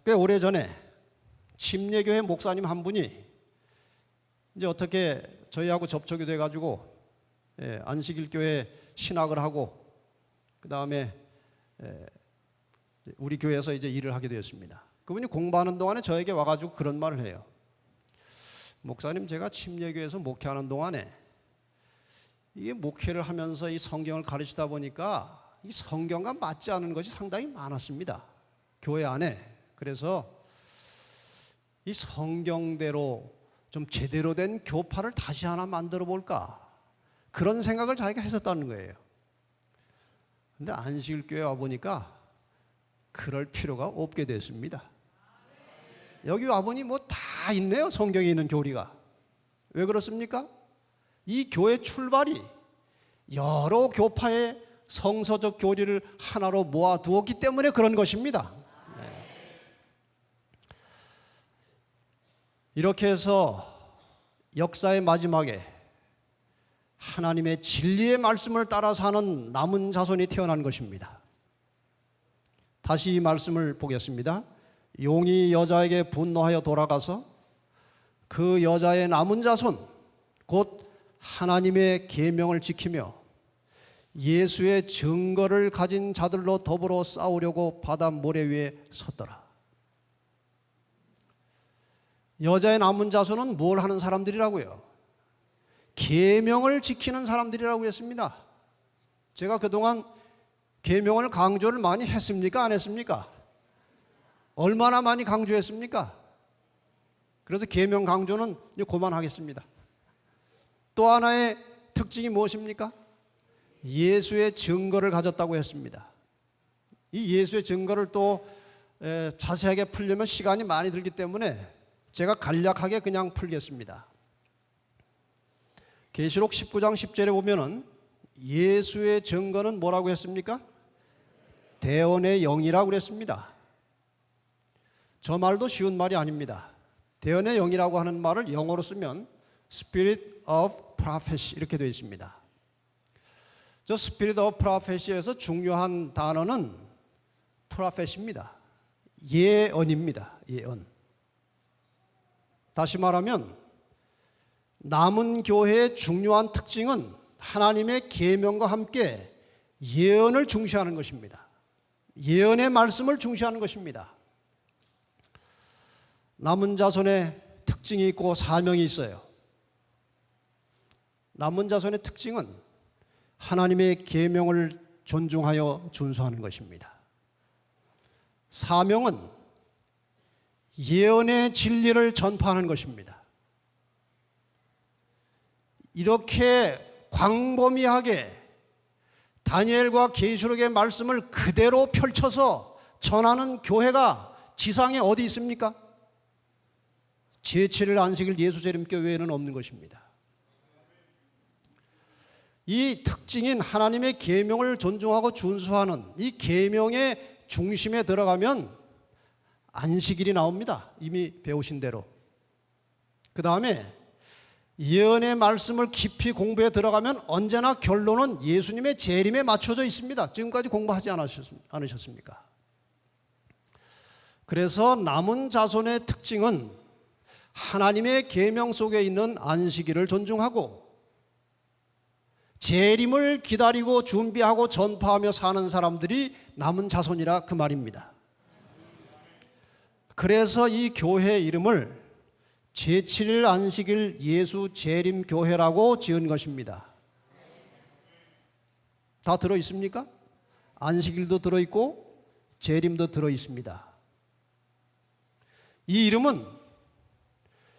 꽤 오래전에 침례교회 목사님 한 분이 이제 어떻게 저희하고 접촉이 돼가지고 안식일교회 신학을 하고 그 다음에 우리 교회에서 이제 일을 하게 되었습니다. 그분이 공부하는 동안에 저에게 와가지고 그런 말을 해요. 목사님, 제가 침례교회에서 목회하는 동안에 이게 목회를 하면서 이 성경을 가르치다 보니까 이 성경과 맞지 않은 것이 상당히 많았습니다. 교회 안에. 그래서 이 성경대로 좀 제대로 된 교파를 다시 하나 만들어 볼까, 그런 생각을 자기가 했었다는 거예요. 근데 안식일교회 와보니까 그럴 필요가 없게 됐습니다. 여기 와보니 뭐 다 있네요. 성경에 있는 교리가. 왜 그렇습니까? 이 교회 출발이 여러 교파의 성서적 교리를 하나로 모아두었기 때문에 그런 것입니다. 이렇게 해서 역사의 마지막에 하나님의 진리의 말씀을 따라 사는 남은 자손이 태어난 것입니다. 다시 이 말씀을 보겠습니다. 용이 여자에게 분노하여 돌아가서 그 여자의 남은 자손, 곧 하나님의 계명을 지키며 예수의 증거를 가진 자들로 더불어 싸우려고 바다 모래 위에 섰더라. 여자의 남은 자손은 뭘 하는 사람들이라고요? 계명을 지키는 사람들이라고 했습니다. 제가 그동안 계명을 강조를 많이 했습니까? 안 했습니까? 얼마나 많이 강조했습니까? 그래서 계명 강조는 이제 그만하겠습니다. 또 하나의 특징이 무엇입니까? 예수의 증거를 가졌다고 했습니다. 이 예수의 증거를 또 자세하게 풀려면 시간이 많이 들기 때문에 제가 간략하게 그냥 풀겠습니다. 계시록 19장 10절에 보면은 예수의 증거는 뭐라고 했습니까? 대언의 영이라고 그랬습니다. 저 말도 쉬운 말이 아닙니다. 대언의 영이라고 하는 말을 영어로 쓰면 Spirit of Prophecy 이렇게 되어 있습니다. 저 Spirit of Prophecy에서 중요한 단어는 Prophecy입니다. 예언입니다. 예언. 다시 말하면 남은 교회의 중요한 특징은 하나님의 계명과 함께 예언을 중시하는 것입니다. 예언의 말씀을 중시하는 것입니다. 남은 자손의 특징이 있고 사명이 있어요. 남은 자손의 특징은 하나님의 계명을 존중하여 준수하는 것입니다. 사명은 예언의 진리를 전파하는 것입니다. 이렇게 광범위하게 다니엘과 계시록의 말씀을 그대로 펼쳐서 전하는 교회가 지상에 어디 있습니까? 제7일 안식일 예수재림교회에는 없는 것입니다. 이 특징인 하나님의 계명을 존중하고 준수하는 이 계명의 중심에 들어가면 안식일이 나옵니다. 이미 배우신 대로. 그 다음에 예언의 말씀을 깊이 공부해 들어가면 언제나 결론은 예수님의 재림에 맞춰져 있습니다. 지금까지 공부하지 않으셨습니까? 그래서 남은 자손의 특징은 하나님의 계명 속에 있는 안식일을 존중하고 재림을 기다리고 준비하고 전파하며 사는 사람들이 남은 자손이라 그 말입니다. 그래서 이 교회 이름을 제7일 안식일 예수 재림 교회라고 지은 것입니다. 다 들어 있습니까? 안식일도 들어 있고 재림도 들어 있습니다. 이 이름은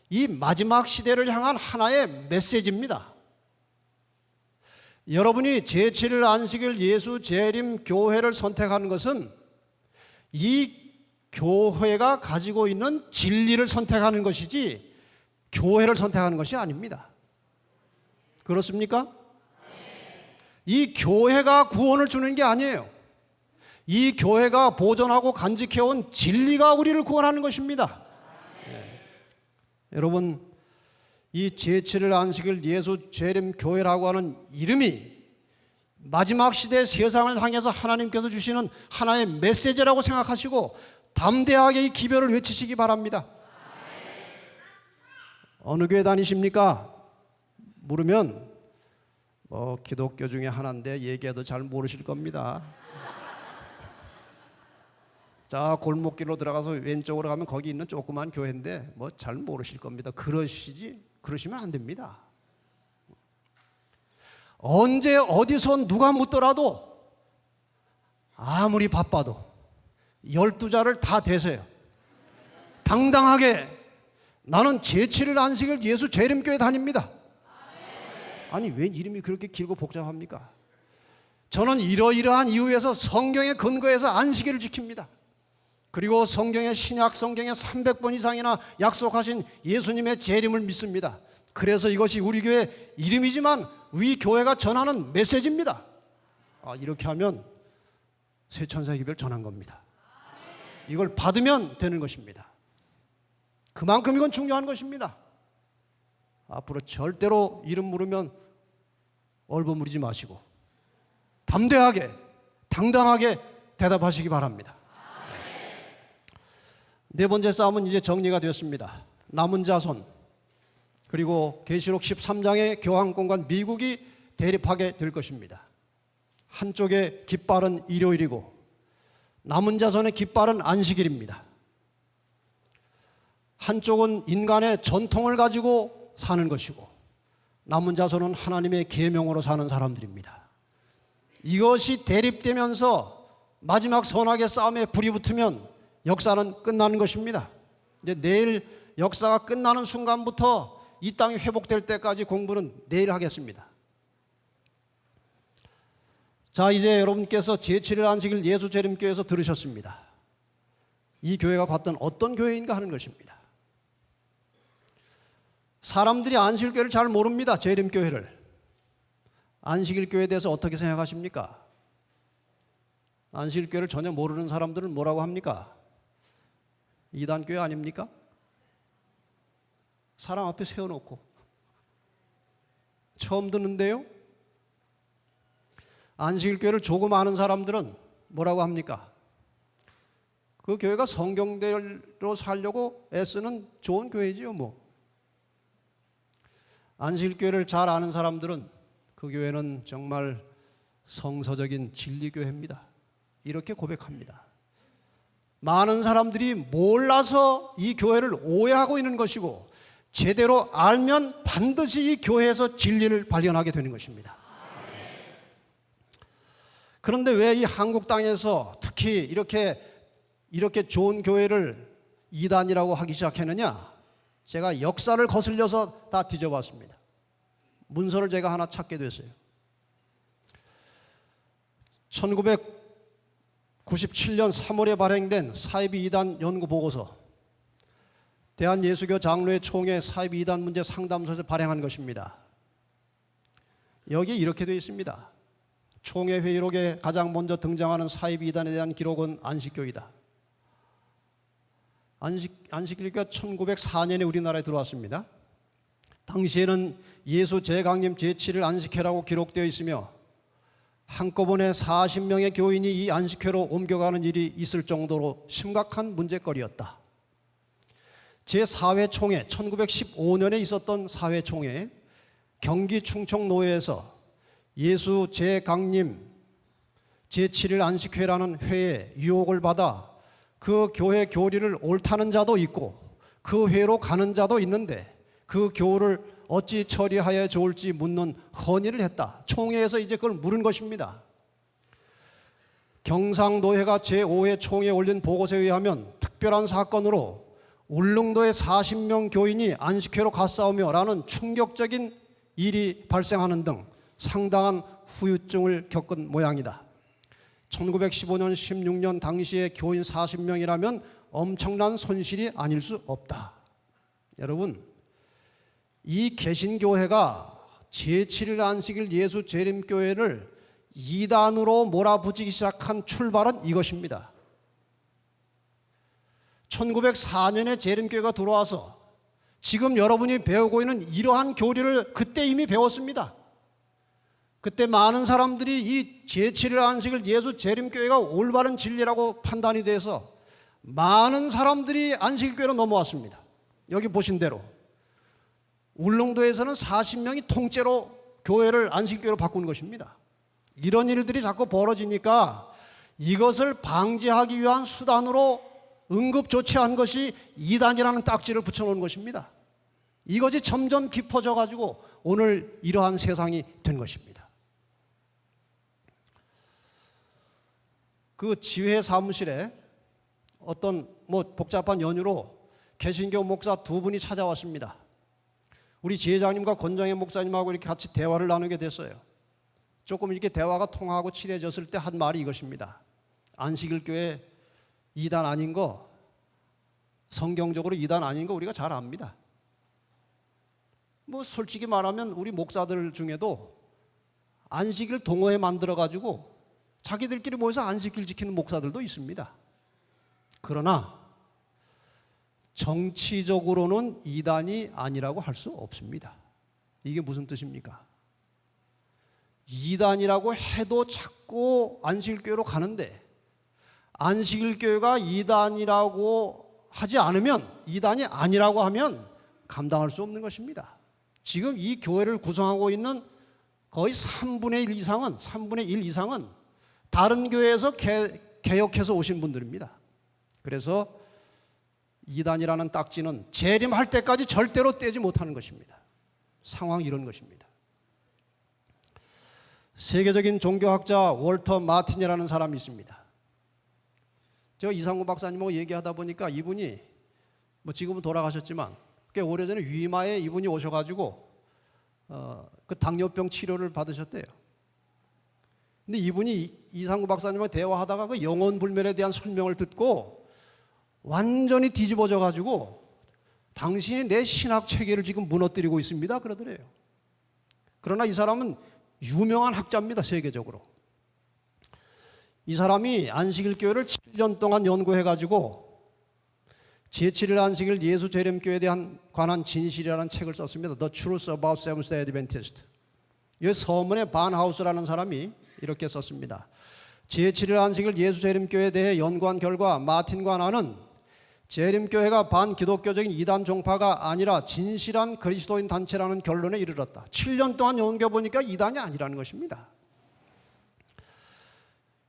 이 마지막 시대를 향한 하나의 메시지입니다. 여러분이 제7일 안식일 예수 재림 교회를 선택하는 것은 이 교회가 가지고 있는 진리를 선택하는 것이지 교회를 선택하는 것이 아닙니다. 그렇습니까? 이 교회가 구원을 주는 게 아니에요. 이 교회가 보존하고 간직해온 진리가 우리를 구원하는 것입니다. 여러분, 이 제7일 안식일 예수 재림 교회라고 하는 이름이 마지막 시대 세상을 향해서 하나님께서 주시는 하나의 메시지라고 생각하시고 담대하게 이 기별을 외치시기 바랍니다. 어느 교회 다니십니까? 물으면 기독교 중에 하나인데 얘기해도 잘 모르실 겁니다. 자, 골목길로 들어가서 왼쪽으로 가면 거기 있는 조그만 교회인데 잘 모르실 겁니다. 그러시면 안 됩니다. 언제 어디서 누가 묻더라도 아무리 바빠도 12자를 다 대세요. 당당하게 나는 제7일 안식일 예수 재림교회 다닙니다. 아니, 왜 이름이 그렇게 길고 복잡합니까? 저는 이러이러한 이유에서 성경의 근거에서 안식일을 지킵니다. 그리고 성경의 신약 성경에 300번 이상이나 약속하신 예수님의 재림을 믿습니다. 그래서 이것이 우리 교회 이름이지만 우리 교회가 전하는 메시지입니다. 이렇게 하면 새 천사 기별 전한 겁니다. 이걸 받으면 되는 것입니다. 그만큼 이건 중요한 것입니다. 앞으로 절대로 이름 물으면 얼버무리지 마시고 담대하게 당당하게 대답하시기 바랍니다. 네 번째 싸움은 이제 정리가 되었습니다. 남은 자손 그리고 계시록 13장의 교황권과 미국이 대립하게 될 것입니다. 한쪽의 깃발은 일요일이고 남은 자손의 깃발은 안식일입니다. 한쪽은 인간의 전통을 가지고 사는 것이고 남은 자손은 하나님의 계명으로 사는 사람들입니다. 이것이 대립되면서 마지막 선악의 싸움에 불이 붙으면 역사는 끝나는 것입니다. 이제 내일 역사가 끝나는 순간부터 이 땅이 회복될 때까지 공부는 내일 하겠습니다. 자, 이제 여러분께서 제7일 안식일 예수 재림교회에서 들으셨습니다. 이 교회가 과연 어떤 교회인가 하는 것입니다. 사람들이 안식일교회를 잘 모릅니다. 재림교회를. 안식일교회에 대해서 어떻게 생각하십니까? 안식일교회를 전혀 모르는 사람들은 뭐라고 합니까? 이단교회 아닙니까? 사람 앞에 세워놓고 처음 듣는데요. 안식일교회를 조금 아는 사람들은 뭐라고 합니까? 그 교회가 성경대로 살려고 애쓰는 좋은 교회지요 뭐. 안식일교회를 잘 아는 사람들은 그 교회는 정말 성서적인 진리교회입니다. 이렇게 고백합니다. 많은 사람들이 몰라서 이 교회를 오해하고 있는 것이고 제대로 알면 반드시 이 교회에서 진리를 발견하게 되는 것입니다. 그런데 왜 이 한국 땅에서 특히 이렇게 좋은 교회를 이단이라고 하기 시작했느냐? 제가 역사를 거슬려서 다 뒤져봤습니다. 문서를 제가 하나 찾게 됐어요. 1997년 3월에 발행된 사이비 이단 연구 보고서, 대한예수교 장로회 총회 사이비 이단 문제 상담소에서 발행한 것입니다. 여기 이렇게 되어 있습니다. 총회 회의록에 가장 먼저 등장하는 사이비 이단에 대한 기록은 안식교이다. 안식일교가 1904년에 우리나라에 들어왔습니다. 당시에는 예수 재강림 제7일 안식회라고 기록되어 있으며 한꺼번에 40명의 교인이 이 안식회로 옮겨가는 일이 있을 정도로 심각한 문제거리였다. 제4회 총회, 1915년에 있었던 4회 총회, 경기 충청노회에서 예수 재강림 제7일 안식회라는 회에 유혹을 받아 그 교회 교리를 옳다는 자도 있고 그 회로 가는 자도 있는데 그 교를 어찌 처리하여 좋을지 묻는 건의를 했다. 총회에서 이제 그걸 물은 것입니다. 경상노회가 제5회 총회에 올린 보고서에 의하면 특별한 사건으로 울릉도의 40명 교인이 안식회로 갔사오며 라는 충격적인 일이 발생하는 등 상당한 후유증을 겪은 모양이다. 1915년 16년 당시에 교인 40명이라면 엄청난 손실이 아닐 수 없다. 여러분, 이 개신교회가 제7일 안식일 예수 재림교회를 이단으로 몰아붙이기 시작한 출발은 이것입니다. 1904년에 재림교회가 들어와서 지금 여러분이 배우고 있는 이러한 교리를 그때 이미 배웠습니다. 그때 많은 사람들이 이 제7일 안식일 예수 재림교회가 올바른 진리라고 판단이 돼서 많은 사람들이 안식일교회로 넘어왔습니다. 여기 보신 대로 울릉도에서는 40명이 통째로 교회를 안식일교회로 바꾼 것입니다. 이런 일들이 자꾸 벌어지니까 이것을 방지하기 위한 수단으로 응급조치한 것이 이단이라는 딱지를 붙여놓은 것입니다. 이것이 점점 깊어져 가지고 오늘 이러한 세상이 된 것입니다. 그 지회 사무실에 어떤 복잡한 연유로 개신교 목사 두 분이 찾아왔습니다. 우리 지회장님과 권정혜 목사님하고 이렇게 같이 대화를 나누게 됐어요. 조금 이렇게 대화가 통하고 친해졌을 때 한 말이 이것입니다. 안식일교회 이단 아닌 거, 성경적으로 이단 아닌 거 우리가 잘 압니다. 솔직히 말하면 우리 목사들 중에도 안식일 동호회 만들어 가지고 자기들끼리 모여서 안식일 지키는 목사들도 있습니다. 그러나 정치적으로는 이단이 아니라고 할 수 없습니다. 이게 무슨 뜻입니까? 이단이라고 해도 자꾸 안식일교회로 가는데 안식일교회가 이단이라고 하지 않으면, 이단이 아니라고 하면 감당할 수 없는 것입니다. 지금 이 교회를 구성하고 있는 거의 3분의 1 이상은 다른 교회에서 개혁해서 오신 분들입니다. 그래서 이단이라는 딱지는 재림할 때까지 절대로 떼지 못하는 것입니다. 상황이 이런 것입니다. 세계적인 종교학자 월터 마틴이라는 사람이 있습니다. 제가 이상구 박사님하고 얘기하다 보니까 이분이 지금은 돌아가셨지만 꽤 오래전에 위마에 이분이 오셔가지고 그 당뇨병 치료를 받으셨대요. 근데 이분이 이상구 박사님과 대화하다가 그 영혼불멸에 대한 설명을 듣고 완전히 뒤집어져 가지고 당신이 내 신학 체계를 지금 무너뜨리고 있습니다 그러더래요. 그러나 이 사람은 유명한 학자입니다. 세계적으로. 이 사람이 안식일교회를 7년 동안 연구해 가지고 제7일 안식일 예수 재림교회에 관한 진실이라는 책을 썼습니다. The Truth About Seventh-day Adventist. 이 서문의 반하우스라는 사람이 이렇게 썼습니다. 제7일 안식일 예수 재림교회에 대해 연구한 결과 마틴과 나는 재림교회가 반기독교적인 이단 종파가 아니라 진실한 그리스도인 단체라는 결론에 이르렀다. 7년 동안 연구해보니까 이단이 아니라는 것입니다.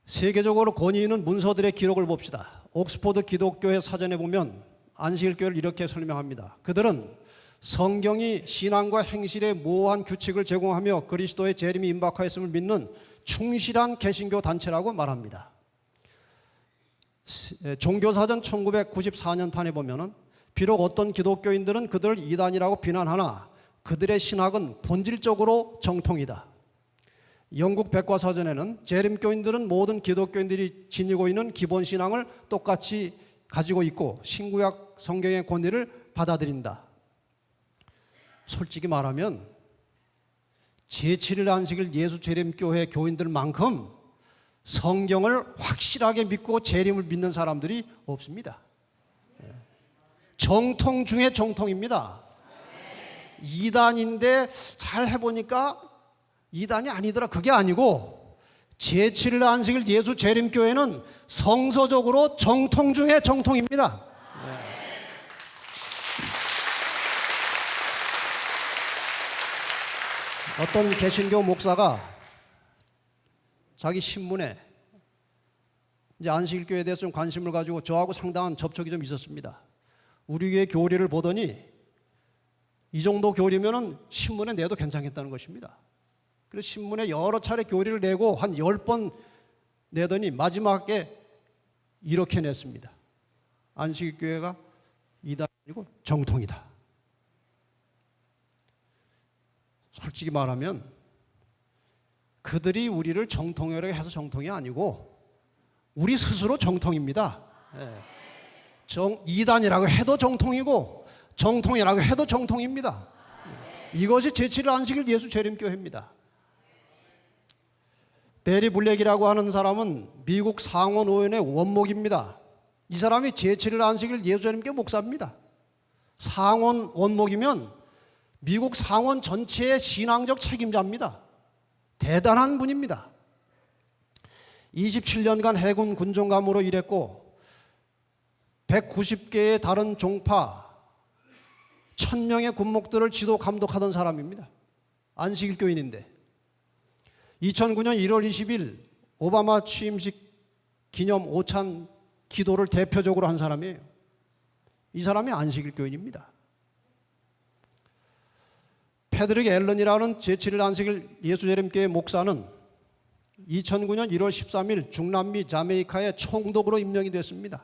세계적으로 권위 있는 문서들의 기록을 봅시다. 옥스포드 기독교회 사전에 보면 안식일교회를 이렇게 설명합니다. 그들은 성경이 신앙과 행실의 모호한 규칙을 제공하며 그리스도의 재림이 임박하였음을 믿는 충실한 개신교 단체라고 말합니다. 종교사전 1994년 판에 보면은 비록 어떤 기독교인들은 그들을 이단이라고 비난하나 그들의 신학은 본질적으로 정통이다. 영국 백과사전에는 재림교인들은 모든 기독교인들이 지니고 있는 기본 신앙을 똑같이 가지고 있고 신구약 성경의 권위를 받아들인다. 솔직히 말하면 제7일 안식일 예수 재림교회 교인들만큼 성경을 확실하게 믿고 재림을 믿는 사람들이 없습니다. 정통 중에 정통입니다. 이단인데 잘 해보니까 이단이 아니더라. 그게 아니고 제7일 안식일 예수 재림교회는 성서적으로 정통 중에 정통입니다. 어떤 개신교 목사가 자기 신문에 이제 안식일교회에 대해서 좀 관심을 가지고 저하고 상당한 접촉이 좀 있었습니다. 우리 교회 교리를 보더니 이 정도 교리면은 신문에 내도 괜찮겠다는 것입니다. 그래서 신문에 여러 차례 교리를 내고 한 10번 내더니 마지막에 이렇게 냈습니다. 안식일교회가 이단이고 정통이다. 솔직히 말하면 그들이 우리를 정통이라고 해서 정통이 아니고 우리 스스로 정통입니다. 이단이라고 해도 정통이고 정통이라고 해도 정통입니다. 이것이 제7일 안식일 예수 재림교회입니다. 베리 블랙이라고 하는 사람은 미국 상원 의원의 원목입니다. 이 사람이 제7일 안식일 예수 재림교회 목사입니다. 상원 원목이면 미국 상원 전체의 신앙적 책임자입니다. 대단한 분입니다. 27년간 해군 군종감으로 일했고 190개의 다른 종파 1000명의 군목들을 지도 감독하던 사람입니다. 안식일 교인인데 2009년 1월 20일 오바마 취임식 기념 오찬 기도를 대표적으로 한 사람이에요. 이 사람이 안식일 교인입니다. 패드릭 앨런이라는 제7일 안식일 예수재림교회 목사는 2009년 1월 13일 중남미 자메이카의 총독으로 임명이 됐습니다.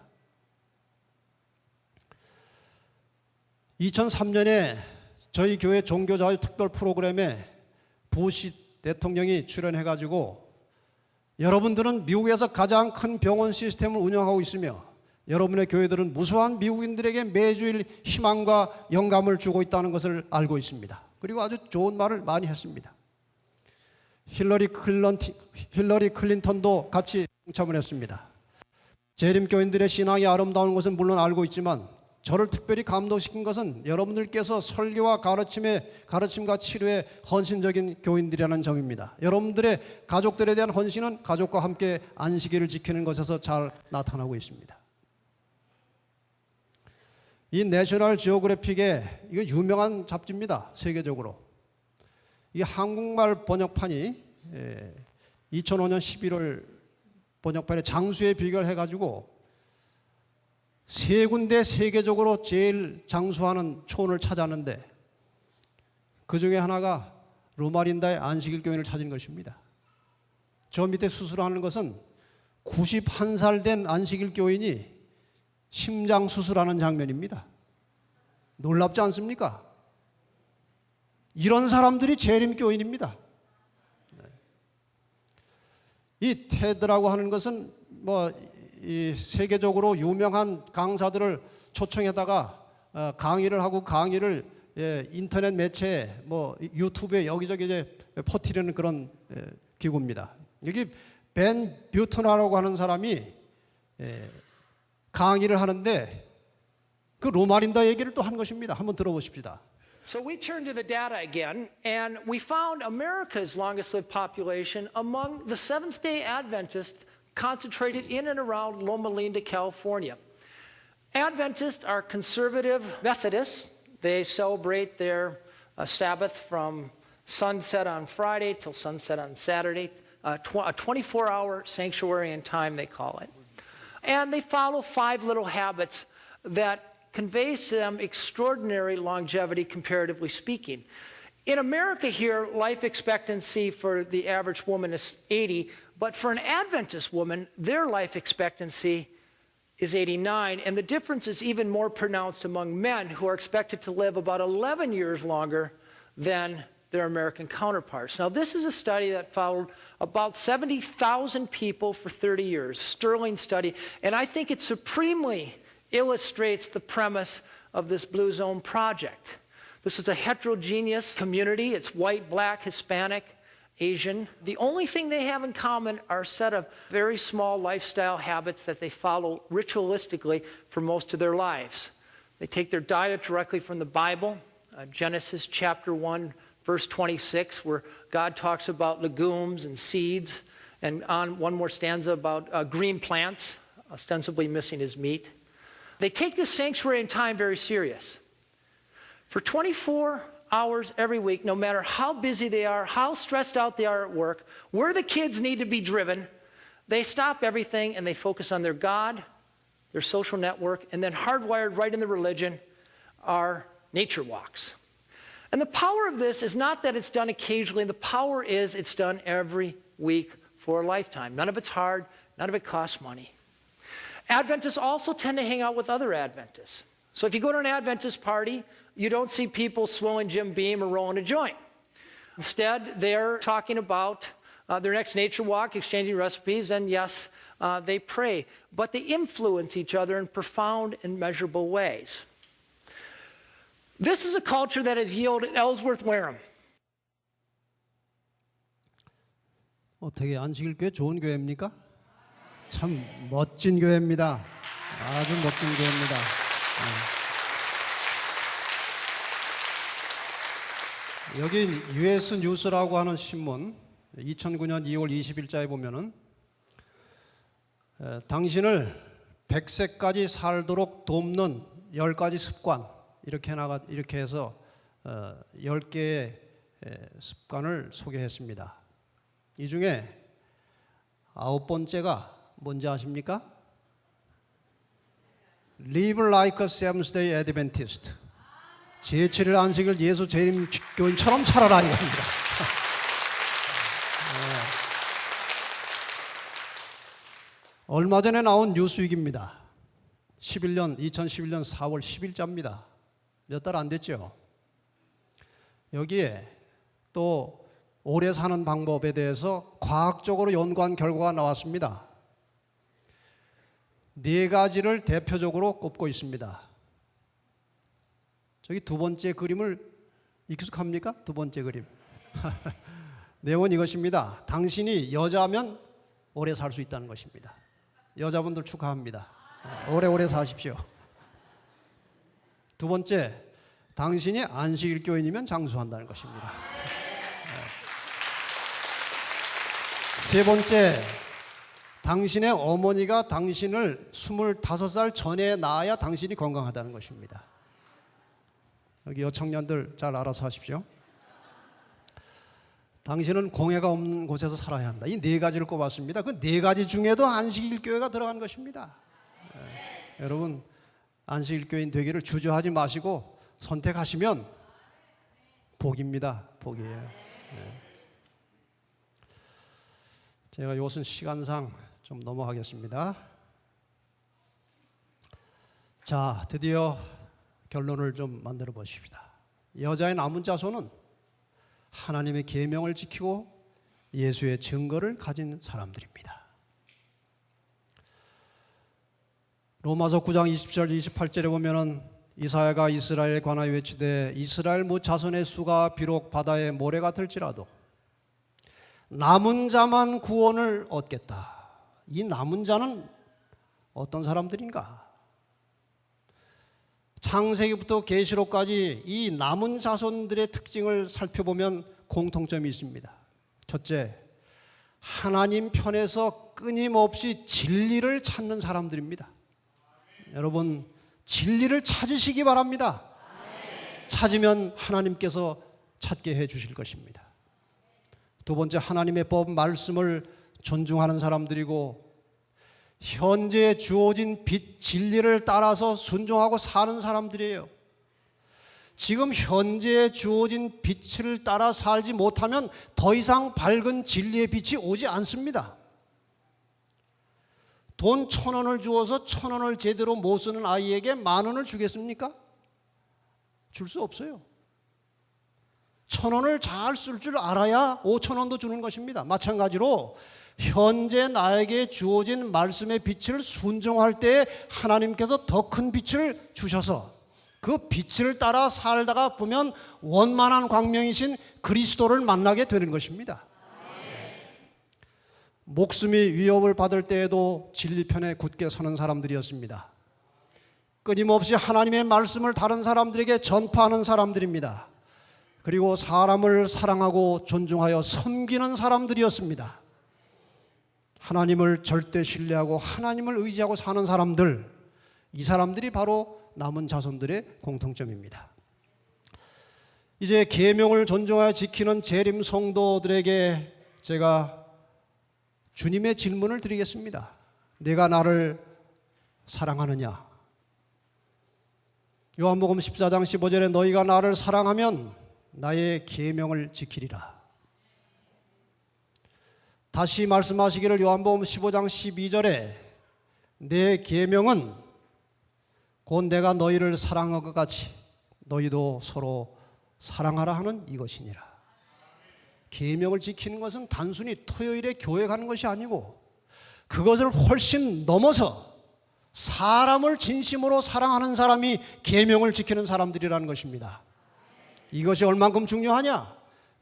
2003년에 저희 교회 종교자유 특별 프로그램에 부시 대통령이 출연해가지고 여러분들은 미국에서 가장 큰 병원 시스템을 운영하고 있으며 여러분의 교회들은 무수한 미국인들에게 매주일 희망과 영감을 주고 있다는 것을 알고 있습니다. 그리고 아주 좋은 말을 많이 했습니다. 힐러리 클린턴도 같이 동참을 했습니다. 재림교인들의 신앙이 아름다운 것은 물론 알고 있지만 저를 특별히 감동시킨 것은 여러분들께서 설교와 가르침과 치료에 헌신적인 교인들이라는 점입니다. 여러분들의 가족들에 대한 헌신은 가족과 함께 안식일을 지키는 것에서 잘 나타나고 있습니다. 이 내셔널 지오그래픽의 이거 유명한 잡지입니다. 세계적으로. 이 한국말 번역판이 2005년 11월 번역판에 장수에 비교를 해가지고 세 군데 세계적으로 제일 장수하는 초원을 찾았는데 그 중에 하나가 로마린다의 안식일 교인을 찾은 것입니다. 저 밑에 수술하는 것은 91살 된 안식일 교인이 심장 수술하는 장면입니다. 놀랍지 않습니까? 이런 사람들이 재림교인입니다. 이 테드라고 하는 것은 이 세계적으로 유명한 강사들을 초청해다가 강의를 하고 강의를 인터넷 매체에 유튜브에 여기저기 이제 퍼뜨리는 그런 기구입니다. 여기 벤 뷰트나라고 하는 사람이 강의를 하는데 그 로마린다 얘기를 또 한 것입니다. 한번 들어보십시다. So we turned to the data again, and we found America's longest-lived population among the Seventh-day Adventists concentrated in and around Loma Linda, California. Adventists are conservative Methodists. They celebrate their Sabbath from sunset on Friday till sunset on Saturday, a 24-hour sanctuary in time, they call it. And they follow 5 little habits that conveys to them extraordinary longevity, comparatively speaking. In America here, life expectancy for the average woman is 80, but for an Adventist woman, their life expectancy is 89, and the difference is even more pronounced among men who are expected to live about 11 years longer than their American counterparts. Now, this is a study that followed about 70,000 people for 30 years, sterling study, and I think it supremely illustrates the premise of this Blue Zone project. This is a heterogeneous community. It's white, black, Hispanic, Asian. The only thing they have in common are a set of very small lifestyle habits that they follow ritualistically for most of their lives. They take their diet directly from the Bible, Genesis chapter 1, verse 26, where God talks about legumes and seeds, and on one more stanza about green plants, ostensibly missing his meat. They take this sanctuary and time very serious. For 24 hours every week, no matter how busy they are, how stressed out they are at work, where the kids need to be driven, they stop everything and they focus on their God, their social network, and then hardwired right in the religion are nature walks. And the power of this is not that it's done occasionally. The power is it's done every week for a lifetime. None of it's hard. None of it costs money. Adventists also tend to hang out with other Adventists. So if you go to an Adventist party, you don't see people swilling Jim Beam or rolling a joint. Instead, they're talking about their next nature walk, exchanging recipes, and yes, they pray. But they influence each other in profound and measurable ways. This is a culture that has yielded Ellsworth Wareham. 되게 안식일교회 좋은 교회입니까? 참 멋진 교회입니다. 아주 멋진 교회입니다. 여기 US 뉴스라고 하는 신문 2009년 2월 20일자에 보면은 당신을 100세까지 살도록 돕는 10가지 습관 이렇게 해서 10개의 습관을 소개했습니다. 이 중에 9번째가 뭔지 아십니까? Live like a Seventh Day Adventist. 제7일 안식일 예수 재림 교인처럼 살아라 이겁니다. 얼마 전에 나온 뉴스윅입니다. 2011년 4월 10일자입니다. 몇 달 안 됐죠. 여기에 또 오래 사는 방법에 대해서 과학적으로 연구한 결과가 나왔습니다. 4가지를 대표적으로 꼽고 있습니다. 저기 두 번째 그림을 익숙합니까? 두 번째 그림. 내용은 이것입니다. 당신이 여자면 오래 살 수 있다는 것입니다. 여자분들 축하합니다. 오래오래 사십시오. 두 번째, 당신이 안식일 교인이면 장수한다는 것입니다. 세 번째, 당신의 어머니가 당신을 25살 전에 낳아야 당신이 건강하다는 것입니다. 여기 여청년들 잘 알아서 하십시오. 당신은 공해가 없는 곳에서 살아야 한다. 이 4가지를 꼽았습니다. 그 4가지 중에도 안식일 교회가 들어간 것입니다. 여러분, 안식일 교인 되기를 주저하지 마시고 선택하시면 복입니다. 복이에요. 제가 이것은 시간상 좀 넘어가겠습니다. 자, 드디어 결론을 좀 만들어 보십시다. 여자의 남은 자손은 하나님의 계명을 지키고 예수의 증거를 가진 사람들입니다. 로마서 9장 20절 28절에 보면은 이사야가 이스라엘에 관하여 외치되 이스라엘 무 자손의 수가 비록 바다의 모래 같을지라도 남은 자만 구원을 얻겠다. 이 남은 자는 어떤 사람들인가? 창세기부터 계시록까지 이 남은 자손들의 특징을 살펴보면 공통점이 있습니다. 첫째, 하나님 편에서 끊임없이 진리를 찾는 사람들입니다. 여러분, 진리를 찾으시기 바랍니다. 찾으면 하나님께서 찾게 해 주실 것입니다. 두 번째, 하나님의 법 말씀을 존중하는 사람들이고 현재 주어진 빛 진리를 따라서 순종하고 사는 사람들이에요. 지금 현재 주어진 빛을 따라 살지 못하면 더 이상 밝은 진리의 빛이 오지 않습니다. 돈 1,000원을 주어서 1,000원을 제대로 못 쓰는 아이에게 10,000원을 주겠습니까? 줄 수 없어요. 1,000원을 잘 쓸 줄 알아야 5,000원도 주는 것입니다. 마찬가지로 현재 나에게 주어진 말씀의 빛을 순종할 때 하나님께서 더 큰 빛을 주셔서 그 빛을 따라 살다가 보면 원만한 광명이신 그리스도를 만나게 되는 것입니다. 목숨이 위협을 받을 때에도 진리 편에 굳게 서는 사람들이었습니다. 끊임없이 하나님의 말씀을 다른 사람들에게 전파하는 사람들입니다. 그리고 사람을 사랑하고 존중하여 섬기는 사람들이었습니다. 하나님을 절대 신뢰하고 하나님을 의지하고 사는 사람들, 이 사람들이 바로 남은 자손들의 공통점입니다. 이제 계명을 존중하여 지키는 재림 성도들에게 제가 주님의 질문을 드리겠습니다. 내가 나를 사랑하느냐? 요한복음 14장 15절에 너희가 나를 사랑하면 나의 계명을 지키리라. 다시 말씀하시기를 요한복음 15장 12절에 내 계명은 곧 내가 너희를 사랑한 것 같이 너희도 서로 사랑하라 하는 이것이니라. 계명을 지키는 것은 단순히 토요일에 교회 가는 것이 아니고 그것을 훨씬 넘어서 사람을 진심으로 사랑하는 사람이 계명을 지키는 사람들이라는 것입니다. 이것이 얼만큼 중요하냐?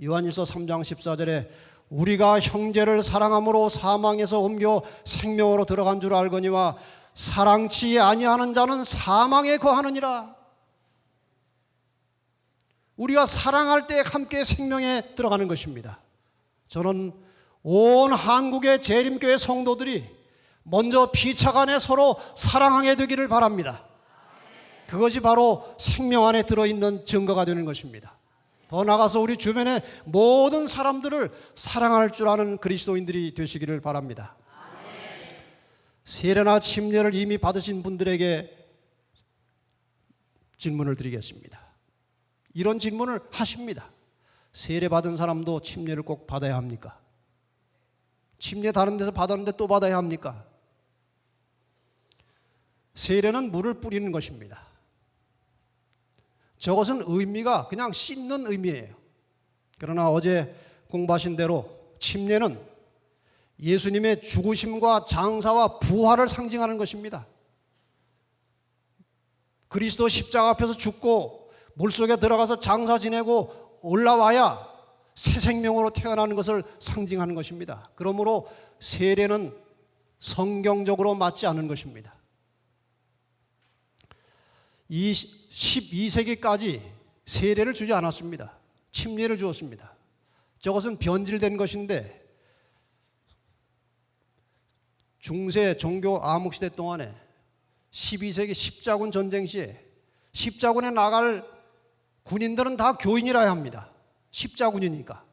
요한일서 3장 14절에 우리가 형제를 사랑함으로 사망에서 옮겨 생명으로 들어간 줄 알거니와 사랑치 아니하는 자는 사망에 거하느니라. 우리가 사랑할 때 함께 생명에 들어가는 것입니다. 저는 온 한국의 재림교회 성도들이 먼저 피차 간에 서로 사랑하게 되기를 바랍니다. 그것이 바로 생명 안에 들어있는 증거가 되는 것입니다. 더 나아가서 우리 주변의 모든 사람들을 사랑할 줄 아는 그리스도인들이 되시기를 바랍니다. 세례나 침례를 이미 받으신 분들에게 질문을 드리겠습니다. 이런 질문을 하십니다. 세례 받은 사람도 침례를 꼭 받아야 합니까? 침례 다른 데서 받았는데 또 받아야 합니까? 세례는 물을 뿌리는 것입니다. 저것은 의미가 그냥 씻는 의미예요. 그러나 어제 공부하신 대로 침례는 예수님의 죽으심과 장사와 부활을 상징하는 것입니다. 그리스도 십자가 앞에서 죽고 물속에 들어가서 장사 지내고 올라와야 새 생명으로 태어나는 것을 상징하는 것입니다. 그러므로 세례는 성경적으로 맞지 않은 것입니다. 이 12세기까지 세례를 주지 않았습니다. 침례를 주었습니다. 저것은 변질된 것인데 중세 종교 암흑시대 동안에 12세기 십자군 전쟁 시에 십자군에 나갈 군인들은 다 교인이라야 합니다. 십자군이니까.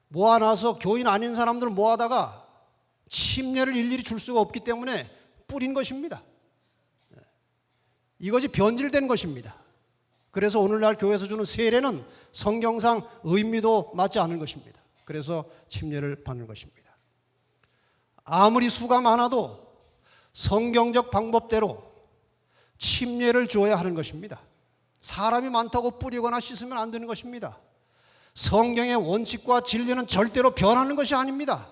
모아놔서 교인 아닌 사람들 모아다가 침례를 일일이 줄 수가 없기 때문에 뿌린 것입니다. 이것이 변질된 것입니다. 그래서 오늘날 교회에서 주는 세례는 성경상 의미도 맞지 않은 것입니다. 그래서 침례를 받는 것입니다. 아무리 수가 많아도 성경적 방법대로 침례를 주어야 하는 것입니다. 사람이 많다고 뿌리거나 씻으면 안 되는 것입니다. 성경의 원칙과 진리는 절대로 변하는 것이 아닙니다.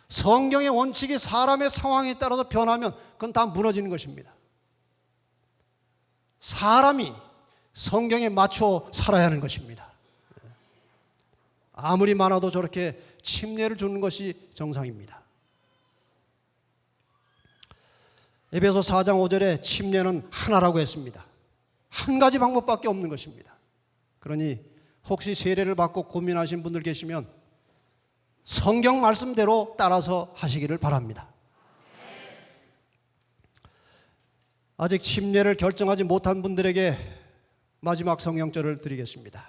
성경의 원칙이 사람의 상황에 따라서 변하면 그건 다 무너지는 것입니다. 사람이 성경에 맞춰 살아야 하는 것입니다. 아무리 많아도 저렇게 침례를 주는 것이 정상입니다. 에베소 4장 5절에 침례는 하나라고 했습니다. 한 가지 방법밖에 없는 것입니다. 그러니 혹시 세례를 받고 고민하신 분들 계시면 성경 말씀대로 따라서 하시기를 바랍니다. 아직 침례를 결정하지 못한 분들에게 마지막 성경절을 드리겠습니다.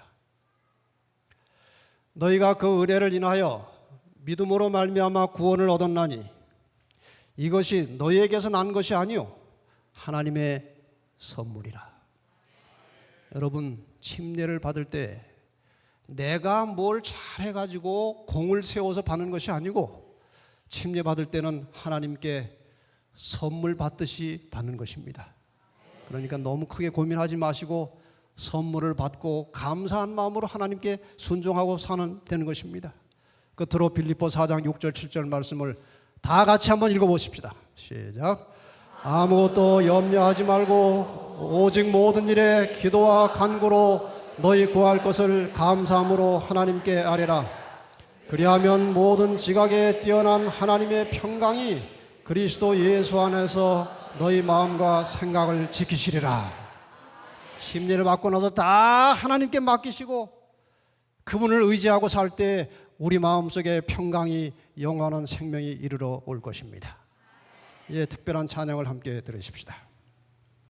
너희가 그 은혜를 인하여 믿음으로 말미암아 구원을 얻었나니 이것이 너희에게서 난 것이 아니요 하나님의 선물이라. 여러분, 침례를 받을 때 내가 뭘 잘해가지고 공을 세워서 받는 것이 아니고 침례 받을 때는 하나님께 선물 받듯이 받는 것입니다. 그러니까 너무 크게 고민하지 마시고 선물을 받고 감사한 마음으로 하나님께 순종하고 사는 되는 것입니다. 끝으로 빌립보 4장 6절 7절 말씀을 다 같이 한번 읽어보십시다. 시작. 아무것도 염려하지 말고 오직 모든 일에 기도와 간구로 너희 구할 것을 감사함으로 하나님께 아뢰라. 그리하면 모든 지각에 뛰어난 하나님의 평강이 그리스도 예수 안에서 너희 마음과 생각을 지키시리라. 침례를 받고 나서 다 하나님께 맡기시고 그분을 의지하고 살 때 우리 마음속에 평강이 영원한 생명이 이르러 올 것입니다. 이제 특별한 찬양을 함께 들으십시다.